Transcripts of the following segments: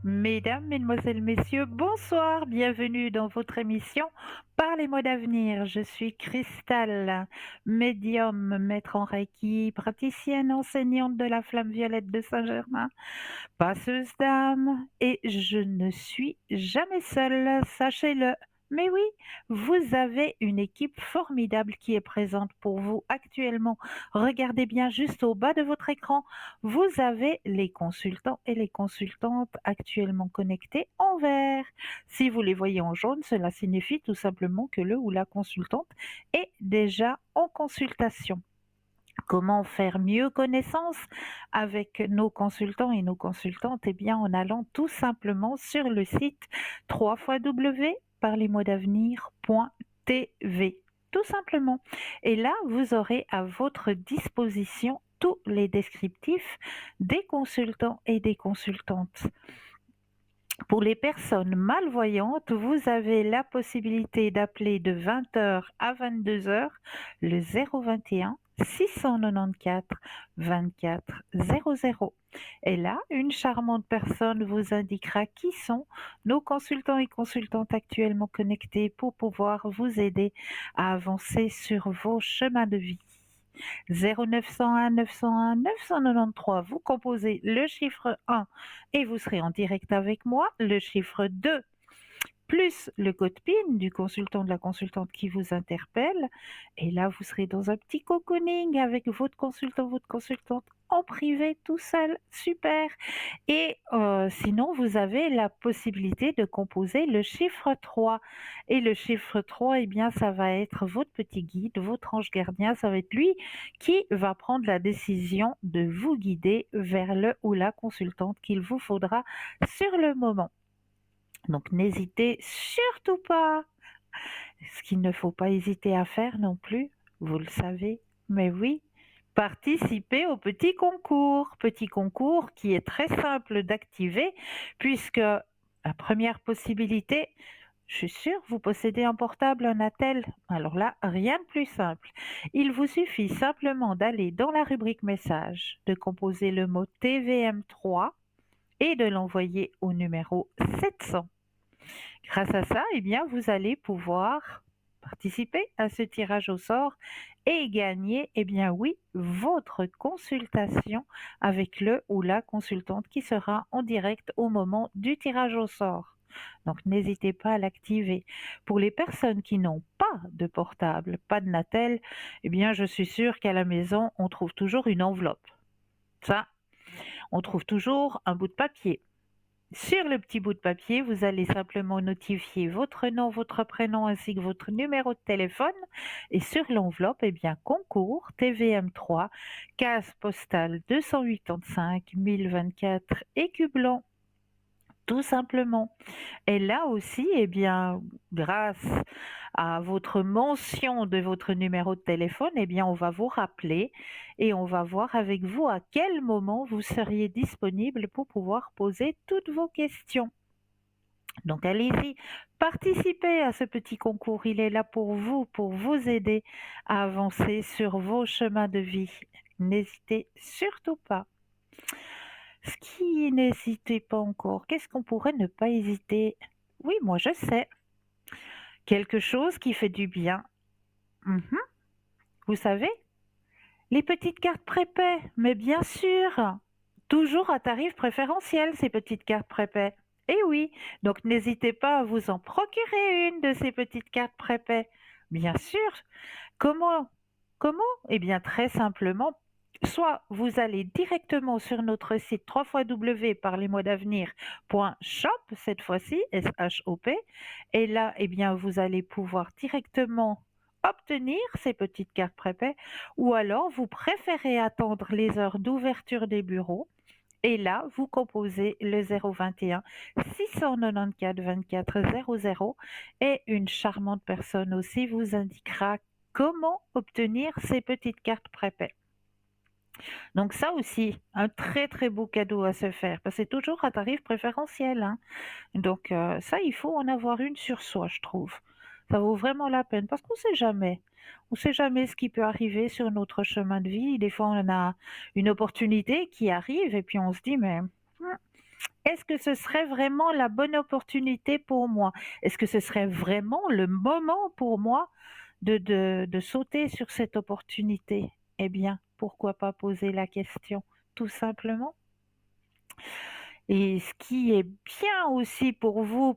Mesdames, Mesdemoiselles, Messieurs, bonsoir, bienvenue dans votre émission Parlez-moi d'avenir. Je suis Cristal, médium, maître en Reiki, praticienne enseignante de la flamme violette de Saint-Germain, passeuse d'âme et je ne suis jamais seule, sachez-le. Mais oui, vous avez une équipe formidable qui est présente pour vous actuellement. Regardez bien juste au bas de votre écran. Vous avez les consultants et les consultantes actuellement connectés en vert. Si vous les voyez en jaune, cela signifie tout simplement que le ou la consultante est déjà en consultation. Comment faire mieux connaissance avec nos consultants et nos consultantes? Eh bien, en allant tout simplement sur le site www.parlez-moi-d'avenir.tv. Tout simplement. Et là, vous aurez à votre disposition tous les descriptifs des consultants et des consultantes. Pour les personnes malvoyantes, vous avez la possibilité d'appeler de 20 h à 22 h le 021 694 24 00. Et là, une charmante personne vous indiquera qui sont nos consultants et consultantes actuellement connectés pour pouvoir vous aider à avancer sur vos chemins de vie. 0901 901 993, vous composez le chiffre 1 et vous serez en direct avec moi, le chiffre 2 plus le code PIN du consultant, de la consultante qui vous interpelle. Et là, vous serez dans un petit cocooning avec votre consultant, votre consultante en privé, tout seul. Super. Et sinon, vous avez la possibilité de composer le chiffre 3. Et le chiffre 3, eh bien, ça va être votre petit guide, votre ange gardien. Ça va être lui qui va prendre la décision de vous guider vers le ou la consultante qu'il vous faudra sur le moment. Donc n'hésitez surtout pas. Ce qu'il ne faut pas hésiter à faire non plus, vous le savez, mais oui, participer au petit concours qui est très simple d'activer puisque la première possibilité, je suis sûre, vous possédez un portable, un attel. Alors là, rien de plus simple. Il vous suffit simplement d'aller dans la rubrique message, de composer le mot TVM3 et de l'envoyer au numéro 700. Grâce à ça, eh bien, vous allez pouvoir participer à ce tirage au sort et gagner, eh bien oui, votre consultation avec le ou la consultante qui sera en direct au moment du tirage au sort. Donc n'hésitez pas à l'activer. Pour les personnes qui n'ont pas de portable, pas de Natel, eh bien je suis sûre qu'à la maison, on trouve toujours une enveloppe. Ça, on trouve toujours un bout de papier. Sur le petit bout de papier, vous allez simplement notifier votre nom, votre prénom ainsi que votre numéro de téléphone. Et sur l'enveloppe, eh bien, concours TVM3, case postale 285 1024 Écu Blanc. Tout simplement. Et là aussi, eh bien, grâce à votre mention de votre numéro de téléphone, eh bien, on va vous rappeler et on va voir avec vous à quel moment vous seriez disponible pour pouvoir poser toutes vos questions. Donc allez-y, participez à ce petit concours. Il est là pour vous aider à avancer sur vos chemins de vie. N'hésitez surtout pas. Ce qui n'hésitez pas encore, qu'est-ce qu'on pourrait ne pas hésiter? Oui, moi je sais. Quelque chose qui fait du bien. Mhm. Vous savez, les petites cartes prépaies, mais bien sûr, toujours à tarif préférentiel, ces petites cartes prépaies. Eh oui, donc n'hésitez pas à vous en procurer une de ces petites cartes prépaies. Bien sûr. Comment? Comment? Eh bien, très simplement, soit vous allez directement sur notre site www.parlez-moi-d'avenir.shop, cette fois-ci, S-H-O-P, et là, eh bien, vous allez pouvoir directement obtenir ces petites cartes prépaies, ou alors vous préférez attendre les heures d'ouverture des bureaux, et là, vous composez le 021 694 24 00 et une charmante personne aussi vous indiquera comment obtenir ces petites cartes prépaies. Donc ça aussi, un très très beau cadeau à se faire, parce que c'est toujours à tarif préférentiel, hein. Donc ça, il faut en avoir une sur soi, je trouve. Ça vaut vraiment la peine, parce qu'on sait jamais. On sait jamais ce qui peut arriver sur notre chemin de vie. Des fois, on a une opportunité qui arrive et puis on se dit, mais Est-ce que ce serait vraiment la bonne opportunité pour moi? Est-ce que ce serait vraiment le moment pour moi de sauter sur cette opportunité? Eh bien, pourquoi pas poser la question, tout simplement? Et ce qui est bien aussi pour vous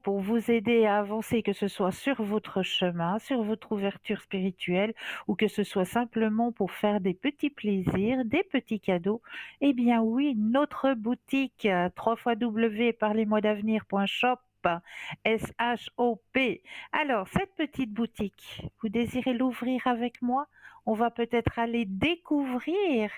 aider à avancer, que ce soit sur votre chemin, sur votre ouverture spirituelle ou que ce soit simplement pour faire des petits plaisirs, des petits cadeaux, eh bien oui, notre boutique www.parlez-moi-d'avenir.shop, S-H-O-P. Alors, cette petite boutique, vous désirez l'ouvrir avec moi? On va peut-être aller découvrir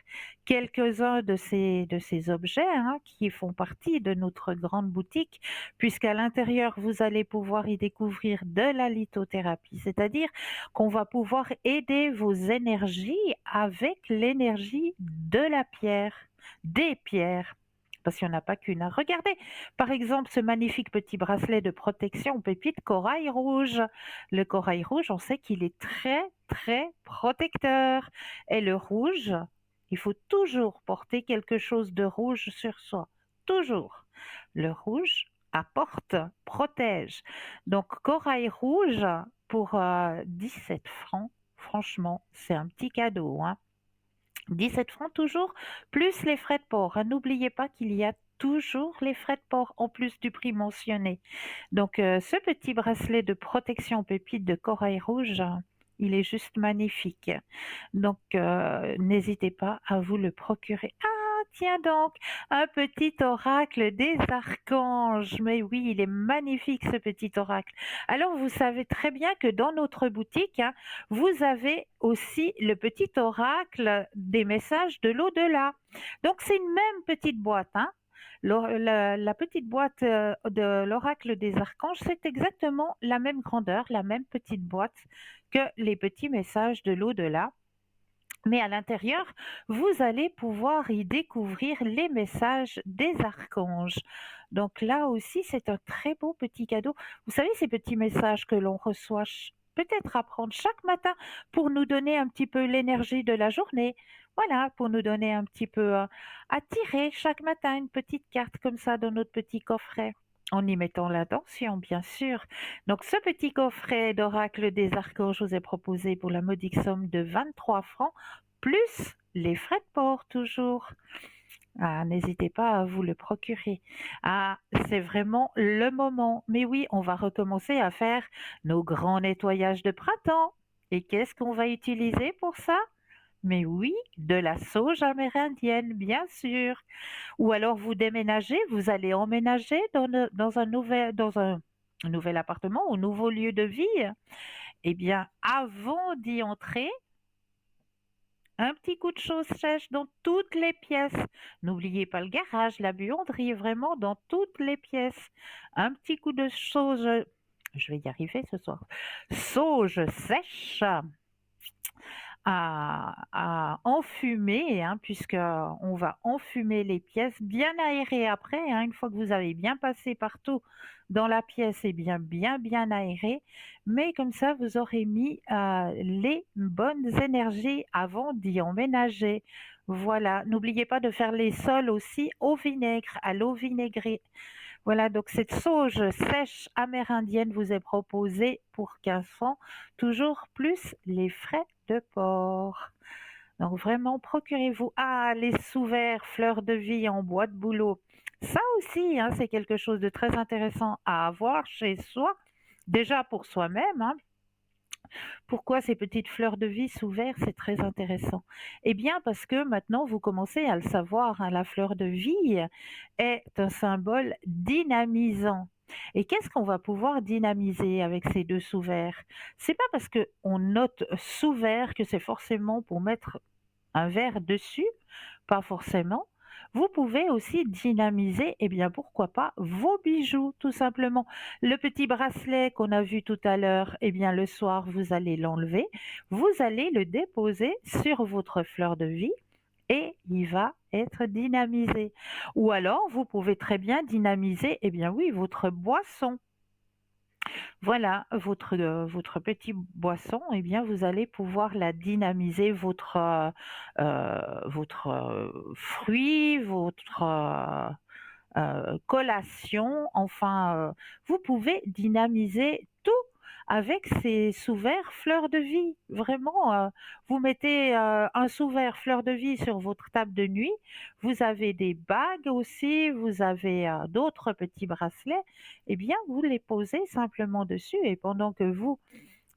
quelques-uns de ces objets, hein, qui font partie de notre grande boutique, puisqu'à l'intérieur, vous allez pouvoir y découvrir de la lithothérapie, c'est-à-dire qu'on va pouvoir aider vos énergies avec l'énergie de la pierre, des pierres. Parce qu'il n'y en a pas qu'une, hein. Regardez, par exemple, ce magnifique petit bracelet de protection pépite corail rouge. Le corail rouge, on sait qu'il est très, très protecteur. Et le rouge, il faut toujours porter quelque chose de rouge sur soi. Toujours. Le rouge apporte, protège. Donc, corail rouge pour 17 francs. Franchement, c'est un petit cadeau, hein. 17 francs toujours, plus les frais de port, hein. N'oubliez pas qu'il y a toujours les frais de port en plus du prix mentionné. Donc, ce petit bracelet de protection pépite de corail rouge, il est juste magnifique. Donc, n'hésitez pas à vous le procurer. Ah, tiens donc, un petit oracle des archanges. Mais oui, il est magnifique ce petit oracle. Alors, vous savez très bien que dans notre boutique, hein, vous avez aussi le petit oracle des messages de l'au-delà. Donc, c'est une même petite boîte, hein. La petite boîte de l'oracle des archanges, c'est exactement la même grandeur, la même petite boîte que les petits messages de l'au-delà. Mais à l'intérieur, vous allez pouvoir y découvrir les messages des archanges. Donc là aussi, c'est un très beau petit cadeau. Vous savez, ces petits messages que l'on reçoit peut-être à prendre chaque matin pour nous donner un petit peu l'énergie de la journée. Voilà, pour nous donner un petit peu à tirer chaque matin une petite carte comme ça dans notre petit coffret. En y mettant l'intention, bien sûr. Donc, ce petit coffret d'oracle des archanges, je vous ai proposé pour la modique somme de 23 francs plus les frais de port toujours. Ah, n'hésitez pas à vous le procurer. Ah, c'est vraiment le moment. Mais oui, on va recommencer à faire nos grands nettoyages de printemps. Et qu'est-ce qu'on va utiliser pour ça? Mais oui, de la sauge amérindienne, bien sûr. Ou alors vous déménagez, vous allez emménager dans un nouvel appartement, un nouveau lieu de vie. Eh bien, avant d'y entrer, un petit coup de chose sèche dans toutes les pièces. N'oubliez pas le garage, la buanderie, vraiment dans toutes les pièces. Un petit coup de sauge, je vais y arriver ce soir. Sauge sèche à enfumer, hein, puisque on va enfumer les pièces, bien aérées après, hein, une fois que vous avez bien passé partout dans la pièce et bien aéré. Mais comme ça, vous aurez mis les bonnes énergies avant d'y emménager. Voilà, n'oubliez pas de faire les sols aussi au vinaigre, à l'eau vinaigrée. Voilà, donc cette sauge sèche amérindienne vous est proposée pour 15 francs, toujours plus les frais de port. Donc vraiment, procurez-vous les sous-verts fleurs de vie en bois de bouleau. Ça aussi, hein, c'est quelque chose de très intéressant à avoir chez soi, déjà pour soi-même, hein. Pourquoi ces petites fleurs de vie sous verre, c'est très intéressant? Eh bien, parce que maintenant, vous commencez à le savoir, hein, la fleur de vie est un symbole dynamisant. Et qu'est-ce qu'on va pouvoir dynamiser avec ces deux sous verres? C'est pas parce que on note sous verre que c'est forcément pour mettre un verre dessus, pas forcément. Vous pouvez aussi dynamiser, eh bien pourquoi pas, vos bijoux, tout simplement. Le petit bracelet qu'on a vu tout à l'heure, eh bien le soir, vous allez l'enlever, vous allez le déposer sur votre fleur de vie et il va être dynamisé. Ou alors, vous pouvez très bien dynamiser, eh bien oui, votre boisson. Voilà, votre petit boisson, eh bien, vous allez pouvoir la dynamiser, votre fruit, collation, enfin, vous pouvez dynamiser tout avec ces sous-verts fleurs de vie. Vraiment, vous mettez, un sous-vert fleur de vie sur votre table de nuit, vous avez des bagues aussi, vous avez, d'autres petits bracelets, eh bien, vous les posez simplement dessus et pendant que vous,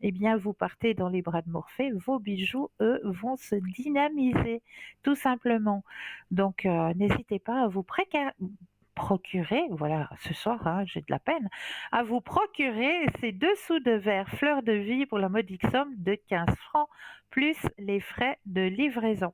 eh bien, vous partez dans les bras de Morphée, vos bijoux, eux, vont se dynamiser, tout simplement. Donc, n'hésitez pas à vous procurer, voilà, ce soir, hein, j'ai de la peine, à vous procurer ces dessous de verre fleurs de vie pour la modique somme de 15 francs, plus les frais de livraison.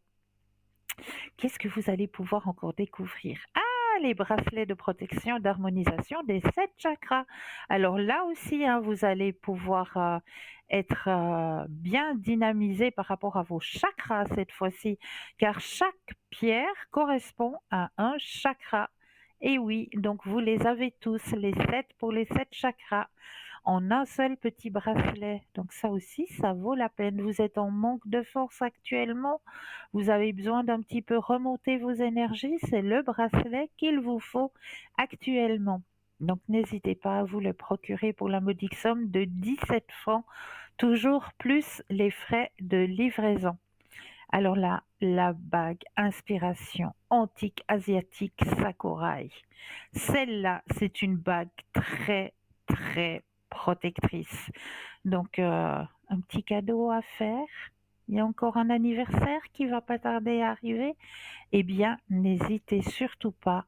Qu'est-ce que vous allez pouvoir encore découvrir? Ah, les bracelets de protection, d'harmonisation des 7 chakras. Alors là aussi, hein, vous allez pouvoir être bien dynamisé par rapport à vos chakras cette fois-ci, car chaque pierre correspond à un chakra. Et oui, donc vous les avez tous, les 7 pour les 7 chakras en un seul petit bracelet. Donc ça aussi, ça vaut la peine. Vous êtes en manque de force actuellement, vous avez besoin d'un petit peu remonter vos énergies, c'est le bracelet qu'il vous faut actuellement. Donc n'hésitez pas à vous le procurer pour la modique somme de 17 francs, toujours plus les frais de livraison. Alors là, la bague inspiration antique asiatique Sakurai. Celle-là, c'est une bague très, très protectrice. Donc, un petit cadeau à faire. Il y a encore un anniversaire qui va pas tarder à arriver. Eh bien, n'hésitez surtout pas,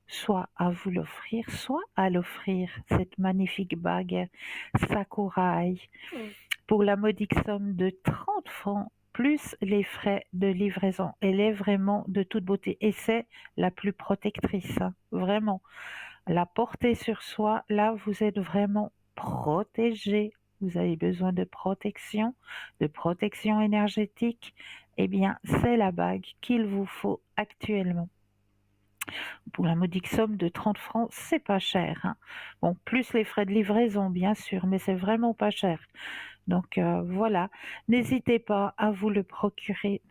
soit à vous l'offrir, soit à l'offrir, cette magnifique bague Sakurai, pour la modique somme de 30 francs, plus les frais de livraison. Elle est vraiment de toute beauté et c'est la plus protectrice, hein, vraiment. La porter sur soi, là, vous êtes vraiment protégé. Vous avez besoin de protection énergétique. Eh bien, c'est la bague qu'il vous faut actuellement. Pour la modique somme de 30 francs, c'est pas cher, hein. Bon, plus les frais de livraison, bien sûr, mais c'est vraiment pas cher. Donc voilà, n'hésitez pas à vous le procurer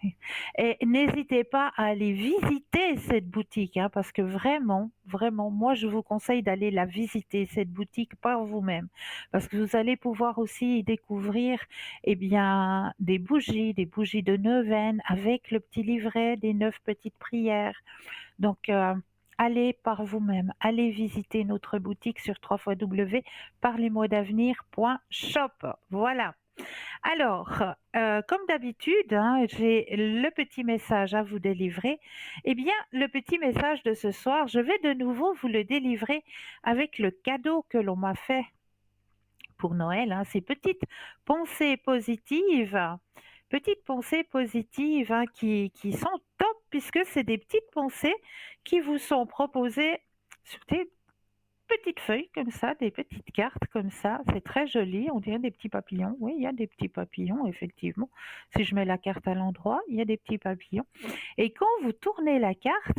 et n'hésitez pas à aller visiter cette boutique, hein, parce que vraiment, vraiment, moi je vous conseille d'aller la visiter, cette boutique par vous-même, parce que vous allez pouvoir aussi y découvrir, eh bien, des bougies de neuvaine avec le petit livret des 9 petites prières. Donc allez par vous-même, allez visiter notre boutique sur www.parlez-moi-d'avenir.shop. Voilà. Alors, comme d'habitude, hein, j'ai le petit message à vous délivrer. Eh bien, le petit message de ce soir, je vais de nouveau vous le délivrer avec le cadeau que l'on m'a fait pour Noël, hein, ces petites pensées positives, hein, qui sont top puisque c'est des petites pensées qui vous sont proposées sur des petites feuilles comme ça, des petites cartes comme ça. C'est très joli, on dirait des petits papillons. Oui, il y a des petits papillons, effectivement. Si je mets la carte à l'endroit, il y a des petits papillons. Et quand vous tournez la carte,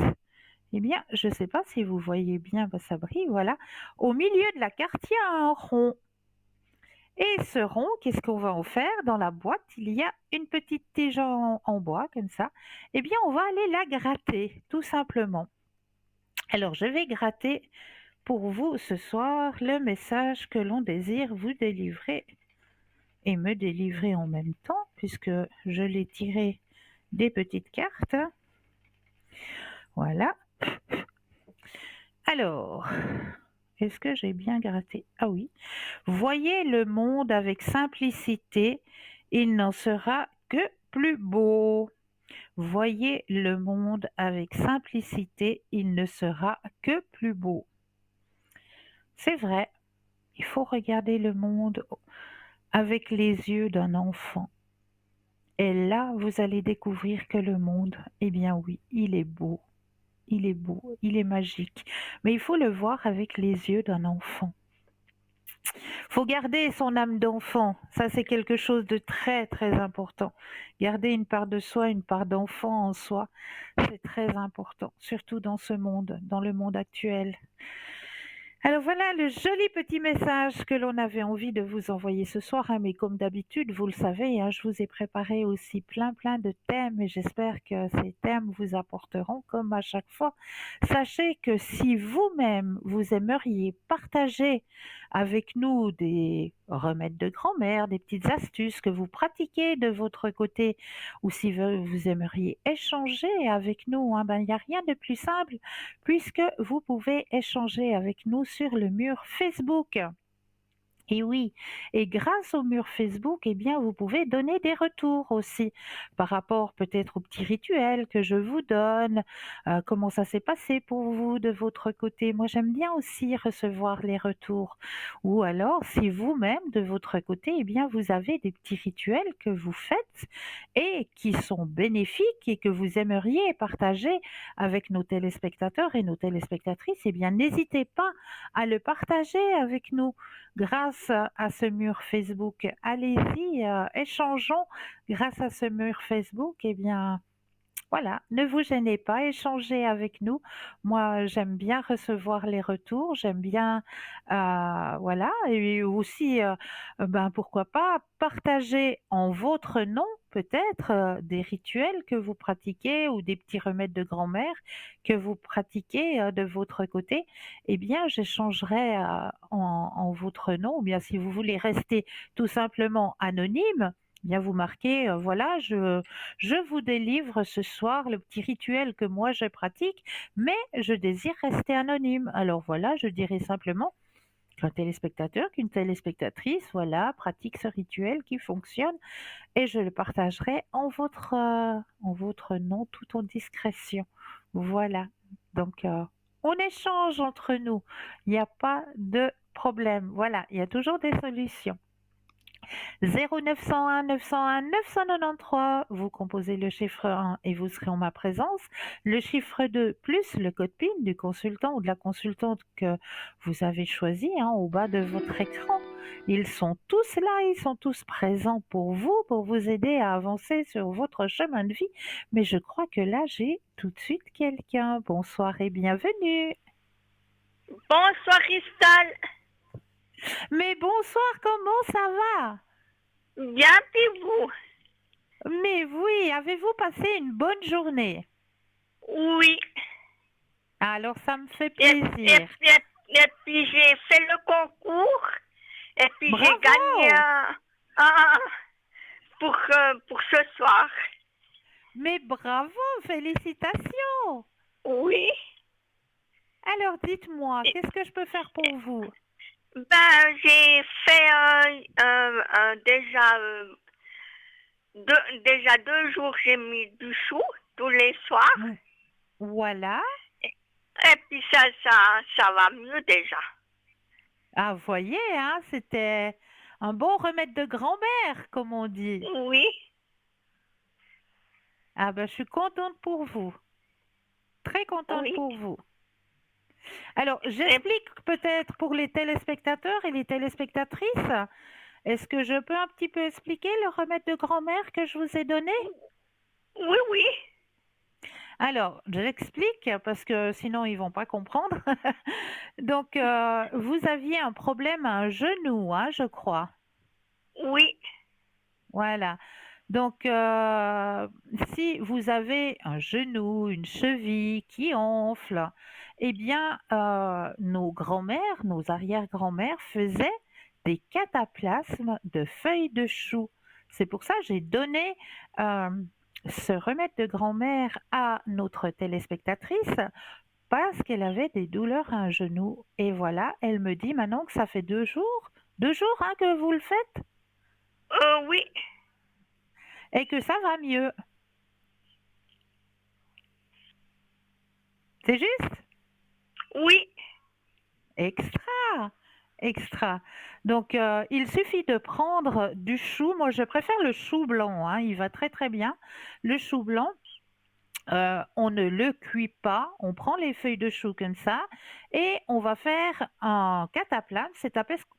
eh bien, je ne sais pas si vous voyez bien, ça brille, voilà. Au milieu de la carte, il y a un rond. Et ce rond, qu'est-ce qu'on va en faire? Dans la boîte, il y a une petite tige en bois, comme ça. Eh bien, on va aller la gratter, tout simplement. Alors, je vais gratter pour vous ce soir le message que l'on désire vous délivrer et me délivrer en même temps, puisque je l'ai tiré des petites cartes. Voilà. Alors, est-ce que j'ai bien gratté? Ah oui. Voyez le monde avec simplicité, il n'en sera que plus beau. Voyez le monde avec simplicité, il ne sera que plus beau. C'est vrai, il faut regarder le monde avec les yeux d'un enfant. Et là, vous allez découvrir que le monde, eh bien oui, il est beau, il est beau, il est magique. Mais il faut le voir avec les yeux d'un enfant. Faut garder son âme d'enfant, ça c'est quelque chose de très très important. Garder une part de soi, une part d'enfant en soi, c'est très important, surtout dans ce monde, dans le monde actuel. Alors voilà le joli petit message que l'on avait envie de vous envoyer ce soir, hein, mais comme d'habitude, vous le savez, hein, je vous ai préparé aussi plein de thèmes et j'espère que ces thèmes vous apporteront comme à chaque fois. Sachez que si vous-même vous aimeriez partager avec nous des remèdes de grand-mère, des petites astuces que vous pratiquez de votre côté, ou si vous aimeriez échanger avec nous, hein, ben il n'y a rien de plus simple puisque vous pouvez échanger avec nous sur le mur Facebook. Et oui, et grâce au mur Facebook, eh bien, vous pouvez donner des retours aussi par rapport peut-être aux petits rituels que je vous donne, comment ça s'est passé pour vous de votre côté. Moi, j'aime bien aussi recevoir les retours. Ou alors, si vous-même, de votre côté, eh bien, vous avez des petits rituels que vous faites et qui sont bénéfiques et que vous aimeriez partager avec nos téléspectateurs et nos téléspectatrices, eh bien, n'hésitez pas à le partager avec nous grâce à ce mur Facebook. Allez-y, échangeons grâce à ce mur Facebook. Eh bien, voilà, ne vous gênez pas, échangez avec nous. Moi, j'aime bien recevoir les retours, j'aime bien, voilà, et aussi, ben, pourquoi pas partager en votre nom peut-être des rituels que vous pratiquez ou des petits remèdes de grand-mère que vous pratiquez de votre côté. Eh bien, j'échangerai en votre nom, ou bien si vous voulez rester tout simplement anonyme, eh bien vous marquez, voilà, je vous délivre ce soir le petit rituel que moi je pratique, mais je désire rester anonyme. Alors voilà, je dirai simplement qu'un téléspectateur, qu'une téléspectatrice, voilà, pratique ce rituel qui fonctionne et je le partagerai en votre nom, tout en discrétion. Voilà. Donc, on échange entre nous. Il n'y a pas de problème. Voilà, il y a toujours des solutions. 0901 901 993, vous composez le chiffre 1 et vous serez en ma présence. Le chiffre 2 plus le code PIN du consultant ou de la consultante que vous avez choisi, hein, au bas de votre écran. Ils sont tous là, ils sont tous présents pour vous aider à avancer sur votre chemin de vie. Mais je crois que là, j'ai tout de suite quelqu'un. Bonsoir et bienvenue. Bonsoir Cristal. Mais bonsoir, comment ça va? Bien puis vous? Mais oui, avez-vous passé une bonne journée? Oui. Alors ça me fait Et, et, plaisir. et puis j'ai fait le concours et puis j'ai gagné Bravo! un pour ce soir. Mais bravo, félicitations! Oui. Alors dites-moi, Et- qu'est-ce que je peux faire pour vous? Ben j'ai fait déjà 2 jours j'ai mis du chou tous les soirs Ou- Voilà. et puis ça va mieux déjà. Ah, vous voyez, hein, c'était un bon remède de grand-mère, comme on dit. Oui. Ah ben, je suis contente pour vous. Très contente Oui. pour vous. Alors, Et, j'explique peut-être pour les téléspectateurs et les téléspectatrices. Est-ce que je peux un petit peu expliquer le remède de grand-mère que je vous ai donné? oui, oui. Alors, j'explique parce que sinon ils vont pas comprendre. Donc, vous aviez un problème à un genou, hein, je crois. Oui. Voilà. Donc, si vous avez un genou, une cheville qui enfle, eh bien, nos grands-mères, nos arrière-grands-mères faisaient des cataplasmes de feuilles de chou. C'est pour ça que j'ai donné euh, ce remède de grand-mère à notre téléspectatrice parce qu'elle avait des douleurs à un genou. Et voilà, elle me dit maintenant que ça fait 2 jours hein, que vous le faites Oui. et que ça va mieux. C'est juste? Oui. Extra! Extra. Donc, il suffit de prendre du chou. Moi, je préfère le chou blanc, hein, il va très très bien. Le chou blanc, on ne le cuit pas, on prend les feuilles de chou comme ça et on va faire un cataplasme,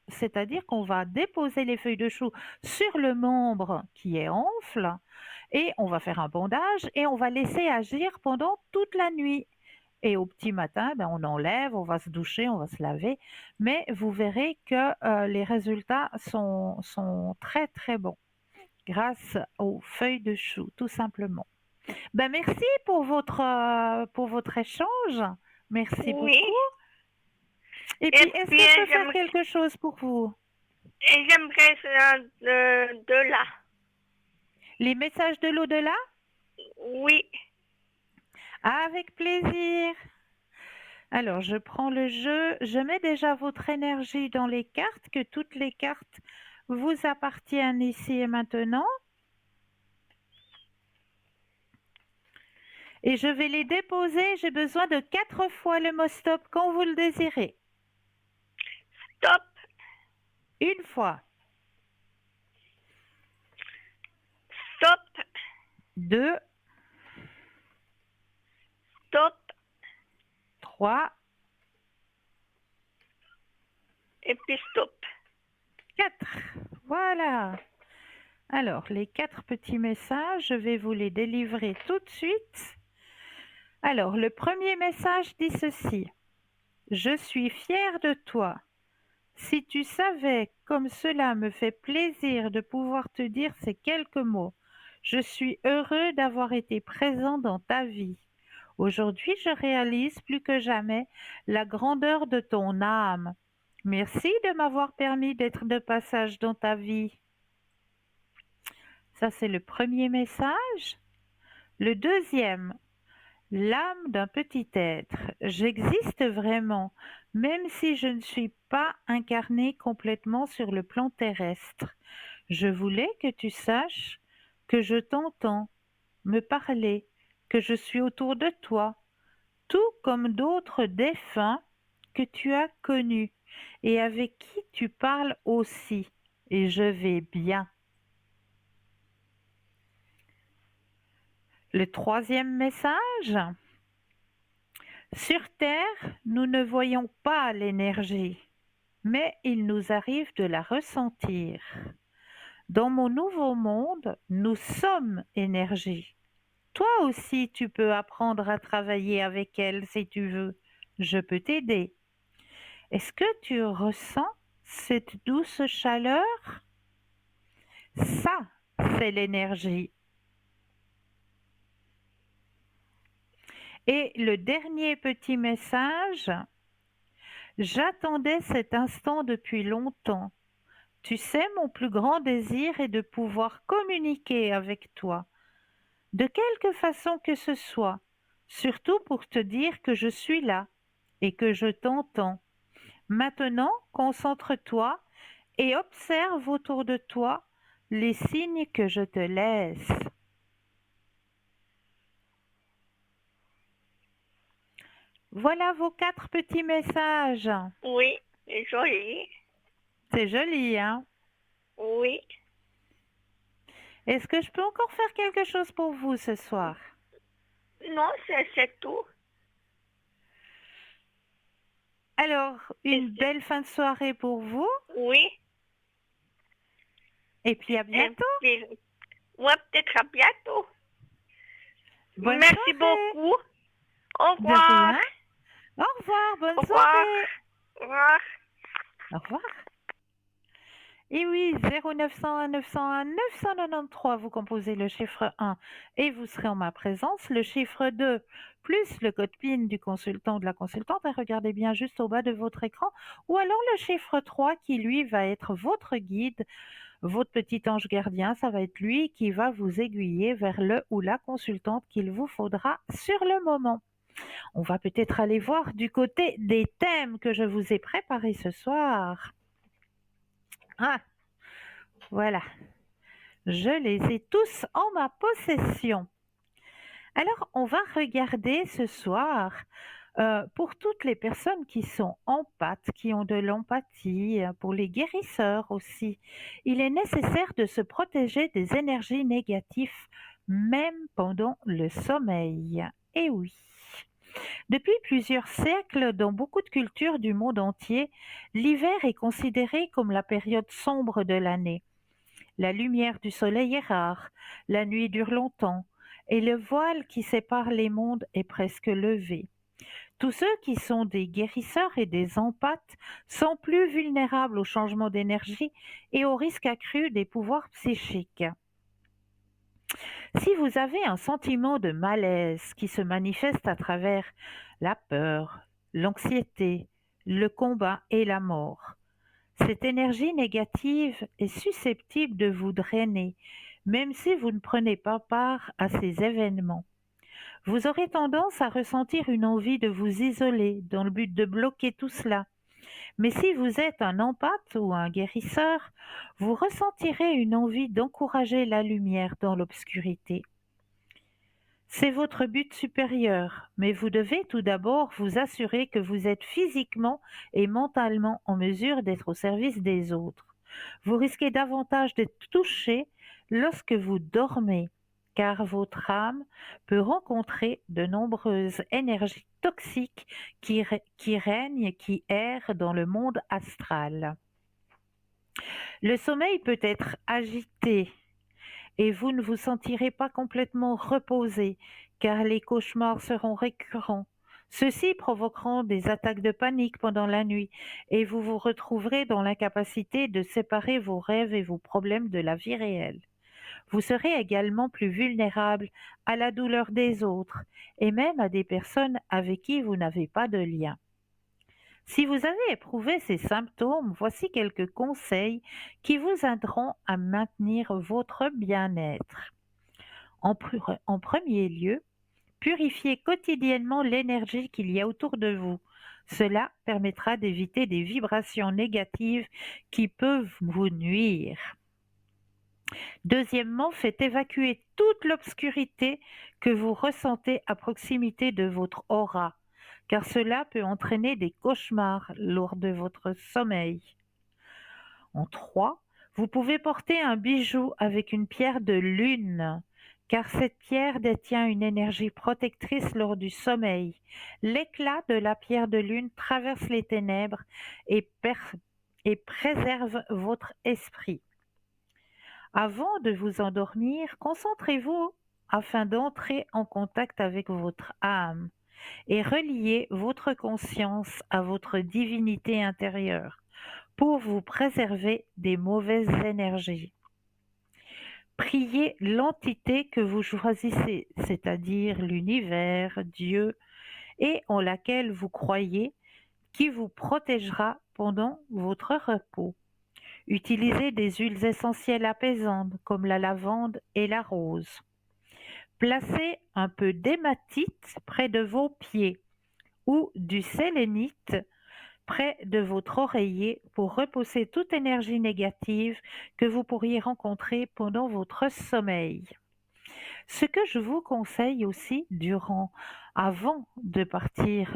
c'est-à-dire qu'on va déposer les feuilles de chou sur le membre qui est enfle et on va faire un bandage et on va laisser agir pendant toute la nuit. Et au petit matin, ben, on enlève, on va se doucher, on va se laver, mais vous verrez que, les résultats sont très, très bons grâce aux feuilles de chou, tout simplement. Ben, merci pour votre échange. Merci Oui. beaucoup. Et Et puis, est-ce puis, que je peux faire quelque chose pour vous? j'aimerais ça de là. Les messages de l'au-delà? Oui. Avec plaisir. Alors, je prends le jeu. Je mets déjà votre énergie dans les cartes, que toutes les cartes vous appartiennent ici et maintenant. Et je vais les déposer. J'ai besoin de 4 fois le mot stop quand vous le désirez. Stop. Une fois, Stop. 2, Stop. 3, Et puis stop. 4. Voilà. Alors, les 4 petits messages, je vais vous les délivrer tout de suite. Alors, le premier message dit ceci. Je suis fière de toi. Si tu savais comme cela me fait plaisir de pouvoir te dire ces quelques mots. Je suis heureux d'avoir été présent dans ta vie. Aujourd'hui, je réalise plus que jamais la grandeur de ton âme. Merci de m'avoir permis d'être de passage dans ta vie. Ça, c'est le premier message. Le deuxième, l'âme d'un petit être. J'existe vraiment, même si je ne suis pas incarnée complètement sur le plan terrestre. Je voulais que tu saches que je t'entends me parler, que je suis autour de toi, tout comme d'autres défunts que tu as connus et avec qui tu parles aussi. Et je vais bien. Le troisième message. Sur Terre, nous ne voyons pas l'énergie, mais il nous arrive de la ressentir. Dans mon nouveau monde, nous sommes énergie. Toi aussi, tu peux apprendre à travailler avec elle si tu veux. Je peux t'aider. Est-ce que tu ressens cette douce chaleur? Ça, c'est l'énergie. Et le dernier petit message, j'attendais cet instant depuis longtemps. Tu sais, mon plus grand désir est de pouvoir communiquer avec toi, de quelque façon que ce soit, surtout pour te dire que je suis là et que je t'entends. Maintenant, concentre-toi et observe autour de toi les signes que je te laisse. Voilà vos 4 petits messages. Oui. C'est joli. C'est joli, hein? Oui. Est-ce que je peux encore faire quelque chose pour vous ce soir? Non, c'est tout. Alors, une Et belle fin de soirée pour vous oui. et puis à Et bientôt. puis, ouais, peut-être à bientôt. Bonne Merci soirée. beaucoup. Au De revoir. rien. Au revoir, Au bonne revoir. soirée. Au revoir. Au revoir. Et oui, 0901 901 993, vous composez le chiffre 1 et vous serez en ma présence. Le chiffre 2 plus le code PIN du consultant ou de la consultante, et regardez bien juste au bas de votre écran. Ou alors le chiffre 3 qui lui va être votre guide, votre petit ange gardien. Ça va être lui qui va vous aiguiller vers le ou la consultante qu'il vous faudra sur le moment. On va peut-être aller voir du côté des thèmes que je vous ai préparés ce soir. Ah, voilà, je les ai tous en ma possession. Alors, on va regarder ce soir, pour toutes les personnes qui sont empathes, qui ont de l'empathie, pour les guérisseurs aussi. Il est nécessaire de se protéger des énergies négatives, même pendant le sommeil. Et oui. Depuis plusieurs siècles, dans beaucoup de cultures du monde entier, l'hiver est considéré comme la période sombre de l'année. La lumière du soleil est rare, la nuit dure longtemps, et le voile qui sépare les mondes est presque levé. Tous ceux qui sont des guérisseurs et des empathes sont plus vulnérables aux changements d'énergie et au risque accru des pouvoirs psychiques. Si vous avez un sentiment de malaise qui se manifeste à travers la peur, l'anxiété, le combat et la mort, cette énergie négative est susceptible de vous drainer, même si vous ne prenez pas part à ces événements. Vous aurez tendance à ressentir une envie de vous isoler dans le but de bloquer tout cela. Mais si vous êtes un empathe ou un guérisseur, vous ressentirez une envie d'encourager la lumière dans l'obscurité. C'est votre but supérieur, mais vous devez tout d'abord vous assurer que vous êtes physiquement et mentalement en mesure d'être au service des autres. Vous risquez davantage d'être touché lorsque vous dormez, car votre âme peut rencontrer de nombreuses énergies toxiques qui règnent, qui errent dans le monde astral. Le sommeil peut être agité et vous ne vous sentirez pas complètement reposé, car les cauchemars seront récurrents. Ceux-ci provoqueront des attaques de panique pendant la nuit et vous vous retrouverez dans l'incapacité de séparer vos rêves et vos problèmes de la vie réelle. Vous serez également plus vulnérable à la douleur des autres et même à des personnes avec qui vous n'avez pas de lien. Si vous avez éprouvé ces symptômes, voici quelques conseils qui vous aideront à maintenir votre bien-être. En premier lieu, purifiez quotidiennement l'énergie qu'il y a autour de vous. Cela permettra d'éviter des vibrations négatives qui peuvent vous nuire. Deuxièmement, faites évacuer toute l'obscurité que vous ressentez à proximité de votre aura, car cela peut entraîner des cauchemars lors de votre sommeil. En 3, vous pouvez porter un bijou avec une pierre de lune, car cette pierre détient une énergie protectrice lors du sommeil. L'éclat de la pierre de lune traverse les ténèbres et préserve votre esprit. Avant de vous endormir, concentrez-vous afin d'entrer en contact avec votre âme et relier votre conscience à votre divinité intérieure pour vous préserver des mauvaises énergies. Priez l'entité que vous choisissez, c'est-à-dire l'univers, Dieu, et en laquelle vous croyez, qui vous protégera pendant votre repos. Utilisez des huiles essentielles apaisantes comme la lavande et la rose. Placez un peu d'hématite près de vos pieds ou du sélénite près de votre oreiller pour repousser toute énergie négative que vous pourriez rencontrer pendant votre sommeil. Ce que je vous conseille aussi avant de partir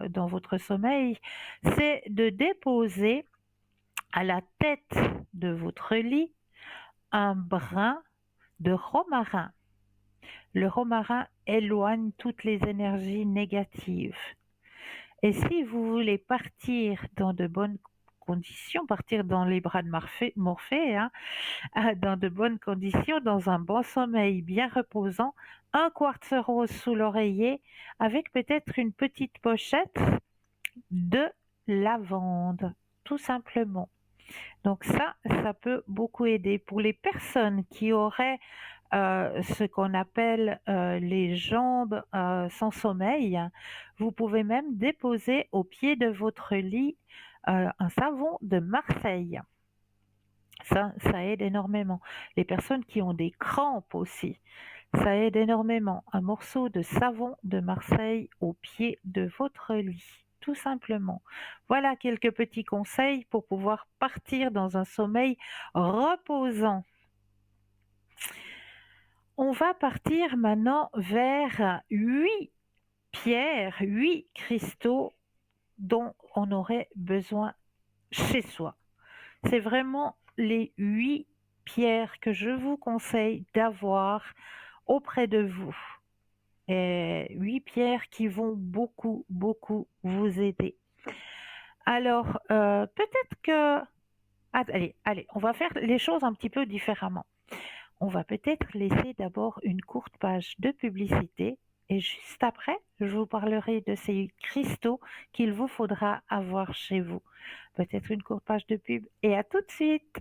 dans votre sommeil, c'est de déposer à la tête de votre lit un brin de romarin. Le romarin éloigne toutes les énergies négatives. Et si vous voulez partir dans de bonnes conditions, partir dans les bras de Morphée, dans de bonnes conditions, dans un bon sommeil bien reposant, un quartz rose sous l'oreiller avec peut-être une petite pochette de lavande, tout simplement. Donc ça peut beaucoup aider. Pour les personnes qui auraient ce qu'on appelle les jambes sans sommeil, vous pouvez même déposer au pied de votre lit un savon de Marseille. Ça aide énormément. Les personnes qui ont des crampes aussi, ça aide énormément. Un morceau de savon de Marseille au pied de votre lit, tout simplement. Voilà quelques petits conseils pour pouvoir partir dans un sommeil reposant. On va partir maintenant vers 8 pierres, 8 cristaux dont on aurait besoin chez soi. C'est vraiment les 8 pierres que je vous conseille d'avoir auprès de vous. Et 8 pierres qui vont beaucoup vous aider. Alors, peut-être que... Allez, on va faire les choses un petit peu différemment. On va peut-être laisser d'abord une courte page de publicité et juste après, je vous parlerai de ces cristaux qu'il vous faudra avoir chez vous. Peut-être une courte page de pub et à tout de suite.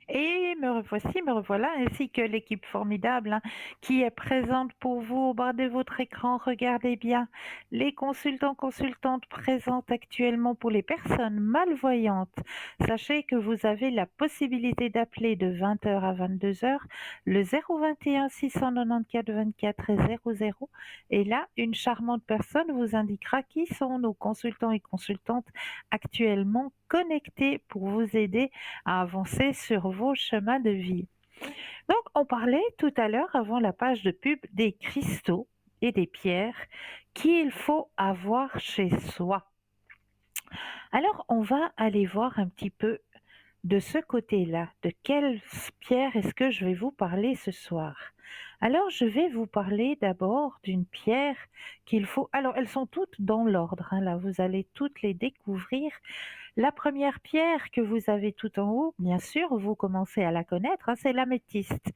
Et me revoici, me revoilà, ainsi que l'équipe formidable qui est présente pour vous au bas de votre écran. Regardez bien, les consultants, consultantes présentes actuellement pour les personnes malvoyantes. Sachez que vous avez la possibilité d'appeler de 20h à 22h le 021 694 24 00. Et là, une charmante personne vous indiquera qui sont nos consultants et consultantes actuellement connectés pour vous aider à avancer sur vos chemins de vie. Donc, on parlait tout à l'heure, avant la page de pub, des cristaux et des pierres qu'il faut avoir chez soi. Alors, on va aller voir un petit peu de ce côté-là. De quelle pierre est-ce que je vais vous parler ce soir? Alors, je vais vous parler d'abord d'une pierre qu'il faut... Alors, elles sont toutes dans l'ordre, là, vous allez toutes les découvrir. La première pierre que vous avez tout en haut, bien sûr, vous commencez à la connaître, c'est l'améthyste.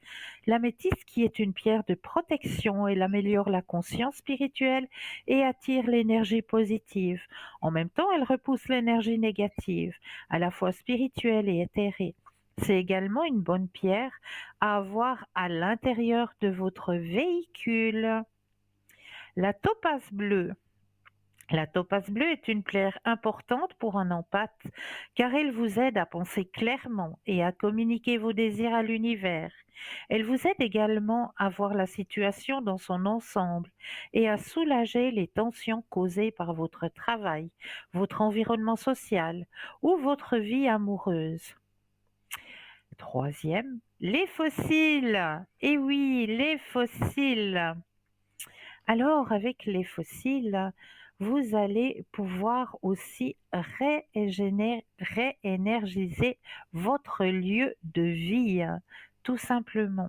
L'améthyste qui est une pierre de protection, elle améliore la conscience spirituelle et attire l'énergie positive. En même temps, elle repousse l'énergie négative, à la fois spirituelle et éthérée. C'est également une bonne pierre à avoir à l'intérieur de votre véhicule. La topaze bleue. La topaze bleue est une pierre importante pour un empathie car elle vous aide à penser clairement et à communiquer vos désirs à l'univers. Elle vous aide également à voir la situation dans son ensemble et à soulager les tensions causées par votre travail, votre environnement social ou votre vie amoureuse. Troisième, les fossiles. Eh oui, les fossiles. Alors, avec les fossiles, vous allez pouvoir aussi réénergiser votre lieu de vie, tout simplement.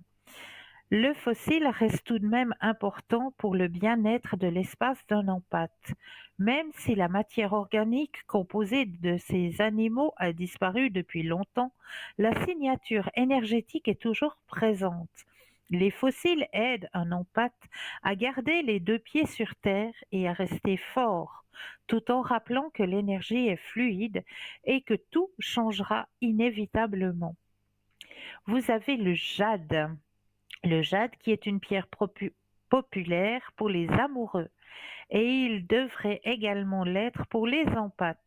Le fossile reste tout de même important pour le bien-être de l'espace d'un empathie. Même si la matière organique composée de ces animaux a disparu depuis longtemps, la signature énergétique est toujours présente. Les fossiles aident un empathie à garder les deux pieds sur terre et à rester fort, tout en rappelant que l'énergie est fluide et que tout changera inévitablement. Vous avez le jade. Le jade qui est une pierre populaire pour les amoureux et il devrait également l'être pour les empathes.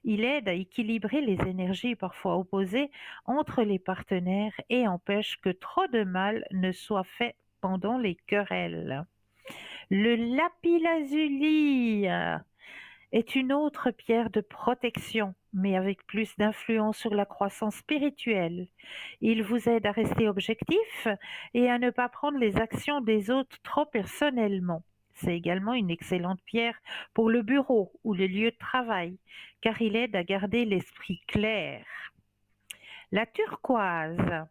Il aide à équilibrer les énergies parfois opposées entre les partenaires et empêche que trop de mal ne soit fait pendant les querelles. Le lapis-lazuli est une autre pierre de protection, mais avec plus d'influence sur la croissance spirituelle. Il vous aide à rester objectif et à ne pas prendre les actions des autres trop personnellement. C'est également une excellente pierre pour le bureau ou le lieu de travail, car il aide à garder l'esprit clair. La turquoise.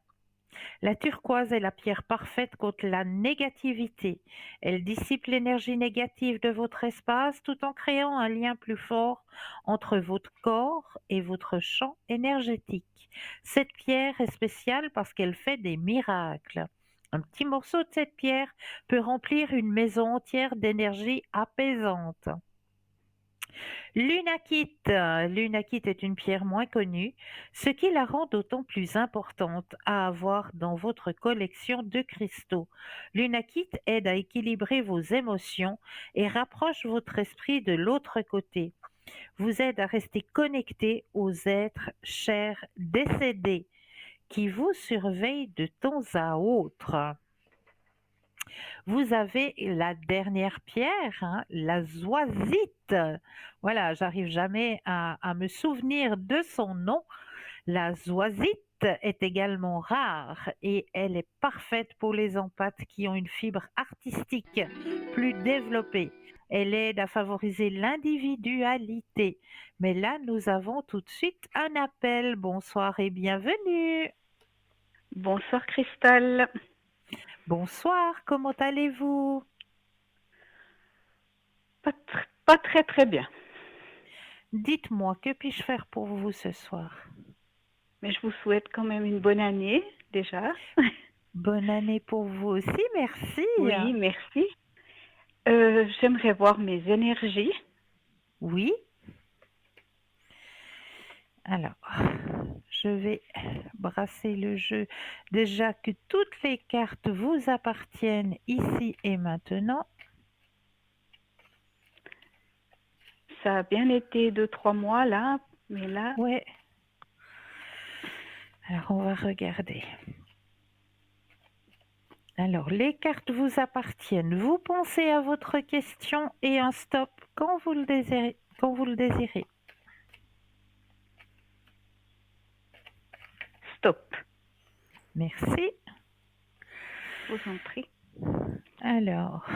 La turquoise est la pierre parfaite contre la négativité. Elle dissipe l'énergie négative de votre espace tout en créant un lien plus fort entre votre corps et votre champ énergétique. Cette pierre est spéciale parce qu'elle fait des miracles. Un petit morceau de cette pierre peut remplir une maison entière d'énergie apaisante. L'unakite. L'unakite est une pierre moins connue, ce qui la rend d'autant plus importante à avoir dans votre collection de cristaux. L'unakite aide à équilibrer vos émotions et rapproche votre esprit de l'autre côté. Vous aide à rester connecté aux êtres chers décédés qui vous surveillent de temps à autre. Vous avez la dernière pierre, la zoisite. Voilà, j'arrive jamais à me souvenir de son nom. La zoisite est également rare et elle est parfaite pour les empathes qui ont une fibre artistique plus développée. Elle aide à favoriser l'individualité. Mais là, nous avons tout de suite un appel. Bonsoir et bienvenue. Bonsoir Cristal. Bonsoir, comment allez-vous? Pas très très bien. Dites-moi, que puis-je faire pour vous ce soir? Mais je vous souhaite quand même une bonne année déjà. Bonne année pour vous aussi, merci. Oui, merci. J'aimerais voir mes énergies. Oui, alors, je vais brasser le jeu. Déjà que toutes les cartes vous appartiennent ici et maintenant. Ça a bien été 2, 3 mois là, mais là, Ouais, alors on va regarder. Alors, les cartes vous appartiennent. Vous pensez à votre question et un stop quand vous le désirez. Quand vous le désirez. stop. Merci. Je vous en prie. Alors,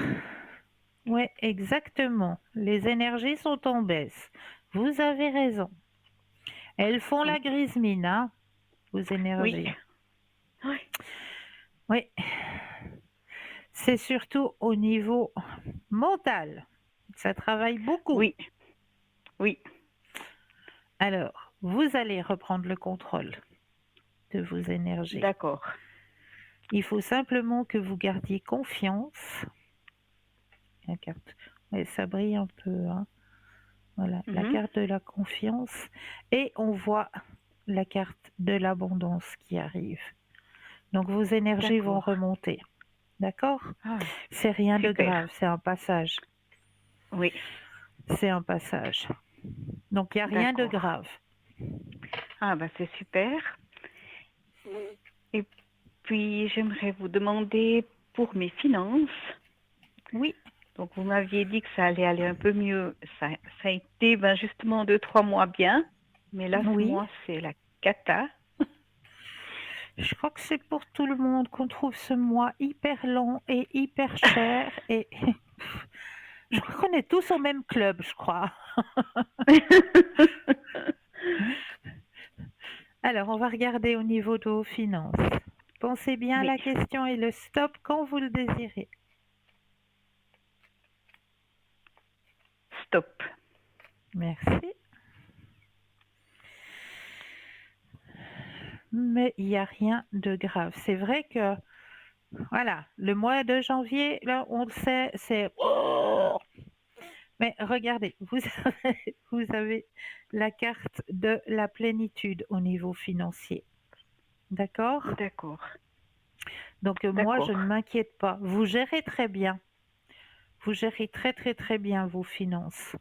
ouais, exactement. Les énergies sont en baisse. Vous avez raison. Elles font la Oui, grise mine, hein, vos oui, énergies. oui, Oui, c'est surtout au niveau mental. Ça travaille beaucoup. oui, oui. Alors, vous allez reprendre le contrôle de vos énergies. D'accord. Il faut simplement que vous gardiez confiance. La carte, ouais, ça brille un peu, hein. Voilà, la Mhm. carte de la confiance. Et on voit la carte de l'abondance qui arrive. Donc vos énergies vont D'accord. remonter. D'accord? Ah, C'est rien de super. grave, c'est un passage. Oui, C'est un passage. Donc il n'y a rien de d'accord. grave. Ah, bah c'est super. Et puis, j'aimerais vous demander pour mes finances. Oui, Donc, vous m'aviez dit que ça allait aller un peu mieux. Ça a été ben, justement 2, 3 mois bien. Mais là, ce oui. mois, c'est la cata. Je crois que c'est pour tout le monde qu'on trouve ce mois hyper long et hyper cher. Et je crois qu'on est tous au même club, je crois. Alors, on va regarder au niveau de vos finances. Pensez bien à Oui, la question et le stop quand vous le désirez. stop. Merci. Mais il n'y a rien de grave. C'est vrai que, voilà, le mois de janvier, là, on le sait, c'est... Mais regardez, vous avez la carte de la plénitude au niveau financier. D'accord? D'accord, Donc moi, je d'accord. ne m'inquiète pas. Vous gérez très bien. Vous gérez très très très bien vos finances.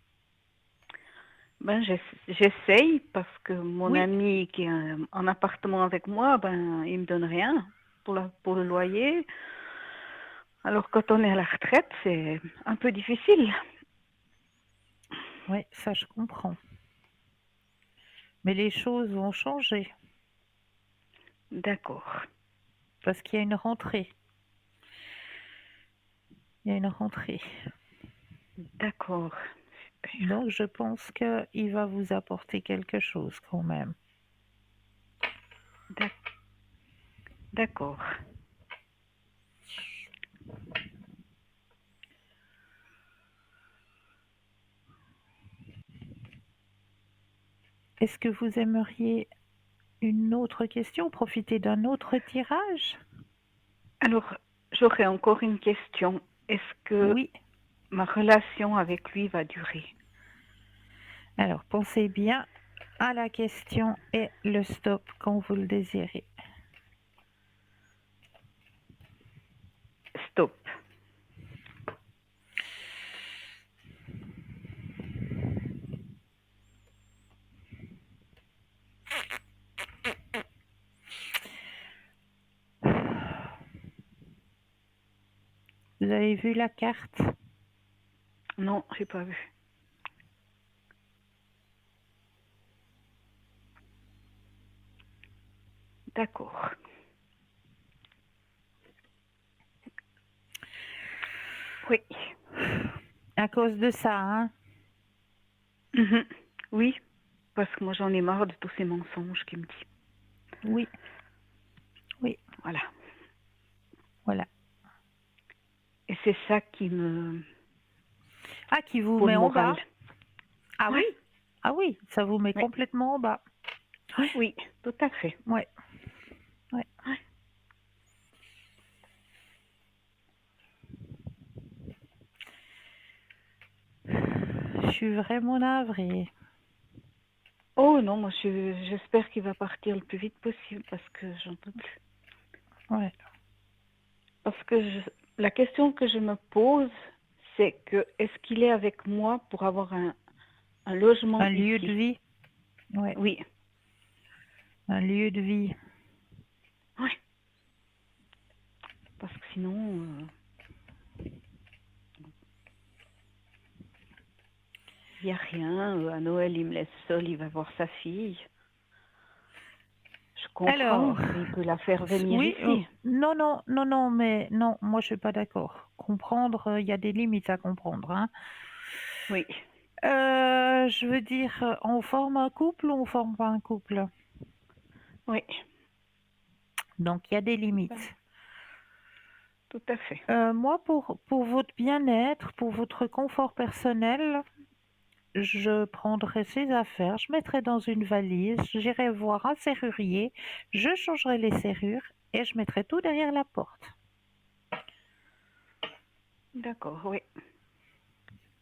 Ben, j'essaye parce que mon Oui, ami qui est en appartement avec moi, ben, il me donne rien pour le loyer. Alors, quand on est à la retraite, c'est un peu difficile. oui, ça je comprends. Mais les choses vont changer D'accord, parce qu'il y a une rentrée. Il y a une rentrée. d'accord, super. Donc je pense qu'il va vous apporter quelque chose quand même. D'ac- D'accord. Est-ce que vous aimeriez une autre question, profiter d'un autre tirage? Alors, j'aurais encore une question. Est-ce que Oui. ma relation avec lui va durer? Alors pensez bien à la question et le stop quand vous le désirez. Stop. Vous avez vu la carte? Non, j'ai pas vu. D'accord. Oui. À cause de ça, hein? Mhm. Oui, parce que moi j'en ai marre de tous ces mensonges qu'il me dit. Oui, oui. Voilà. Voilà. Et c'est ça qui me... Ah, qui vous pour met le en bas? moral. Ah oui, Ouais, ah oui, ça vous met ouais, complètement en bas. Ouais, oui, tout à fait. ouais, ouais. Ouais. Je suis vraiment navrée. Oh non, moi j'espère qu'il va partir le plus vite possible parce que j'en peux plus. Ouais. Parce que la question que je me pose, c'est que est-ce qu'il est avec moi pour avoir un logement Un lieu de ici? vie. Ouais. Oui, Un lieu de vie. ouais. Parce que sinon, il n'y a rien. À Noël, il me laisse seul, il va voir sa fille. Je comprends, Alors, il peut la faire venir oui, ici. non, non, non, non, mais non, moi je suis pas d'accord. Comprendre, il y a des limites à comprendre, hein. Oui, Je veux dire, on forme un couple ou on forme pas un couple? oui, Donc il y a des ben, limites. tout à fait. Moi, pour votre bien-être, pour votre confort personnel, je prendrai ces affaires, je mettrai dans une valise, j'irai voir un serrurier, je changerai les serrures et je mettrai tout derrière la porte. D'accord, oui.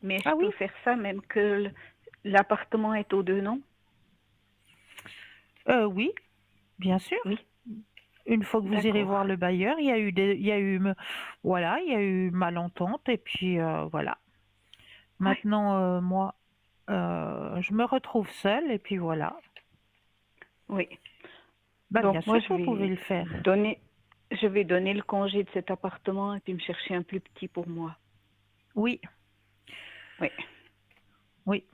Mais je Ah oui, peux faire ça même que l'appartement est aux deux noms? oui, bien sûr. Oui, Une fois que vous irez d'accord. voir le bailleur, voilà, il y a eu malentente et puis voilà. Oui, Maintenant, moi, je me retrouve seule et puis voilà. oui. Bah, bien Donc moi, sûr, vous pouvez le faire. je vais donner le congé de cet appartement et puis me chercher un plus petit pour moi. Oui, Oui, oui.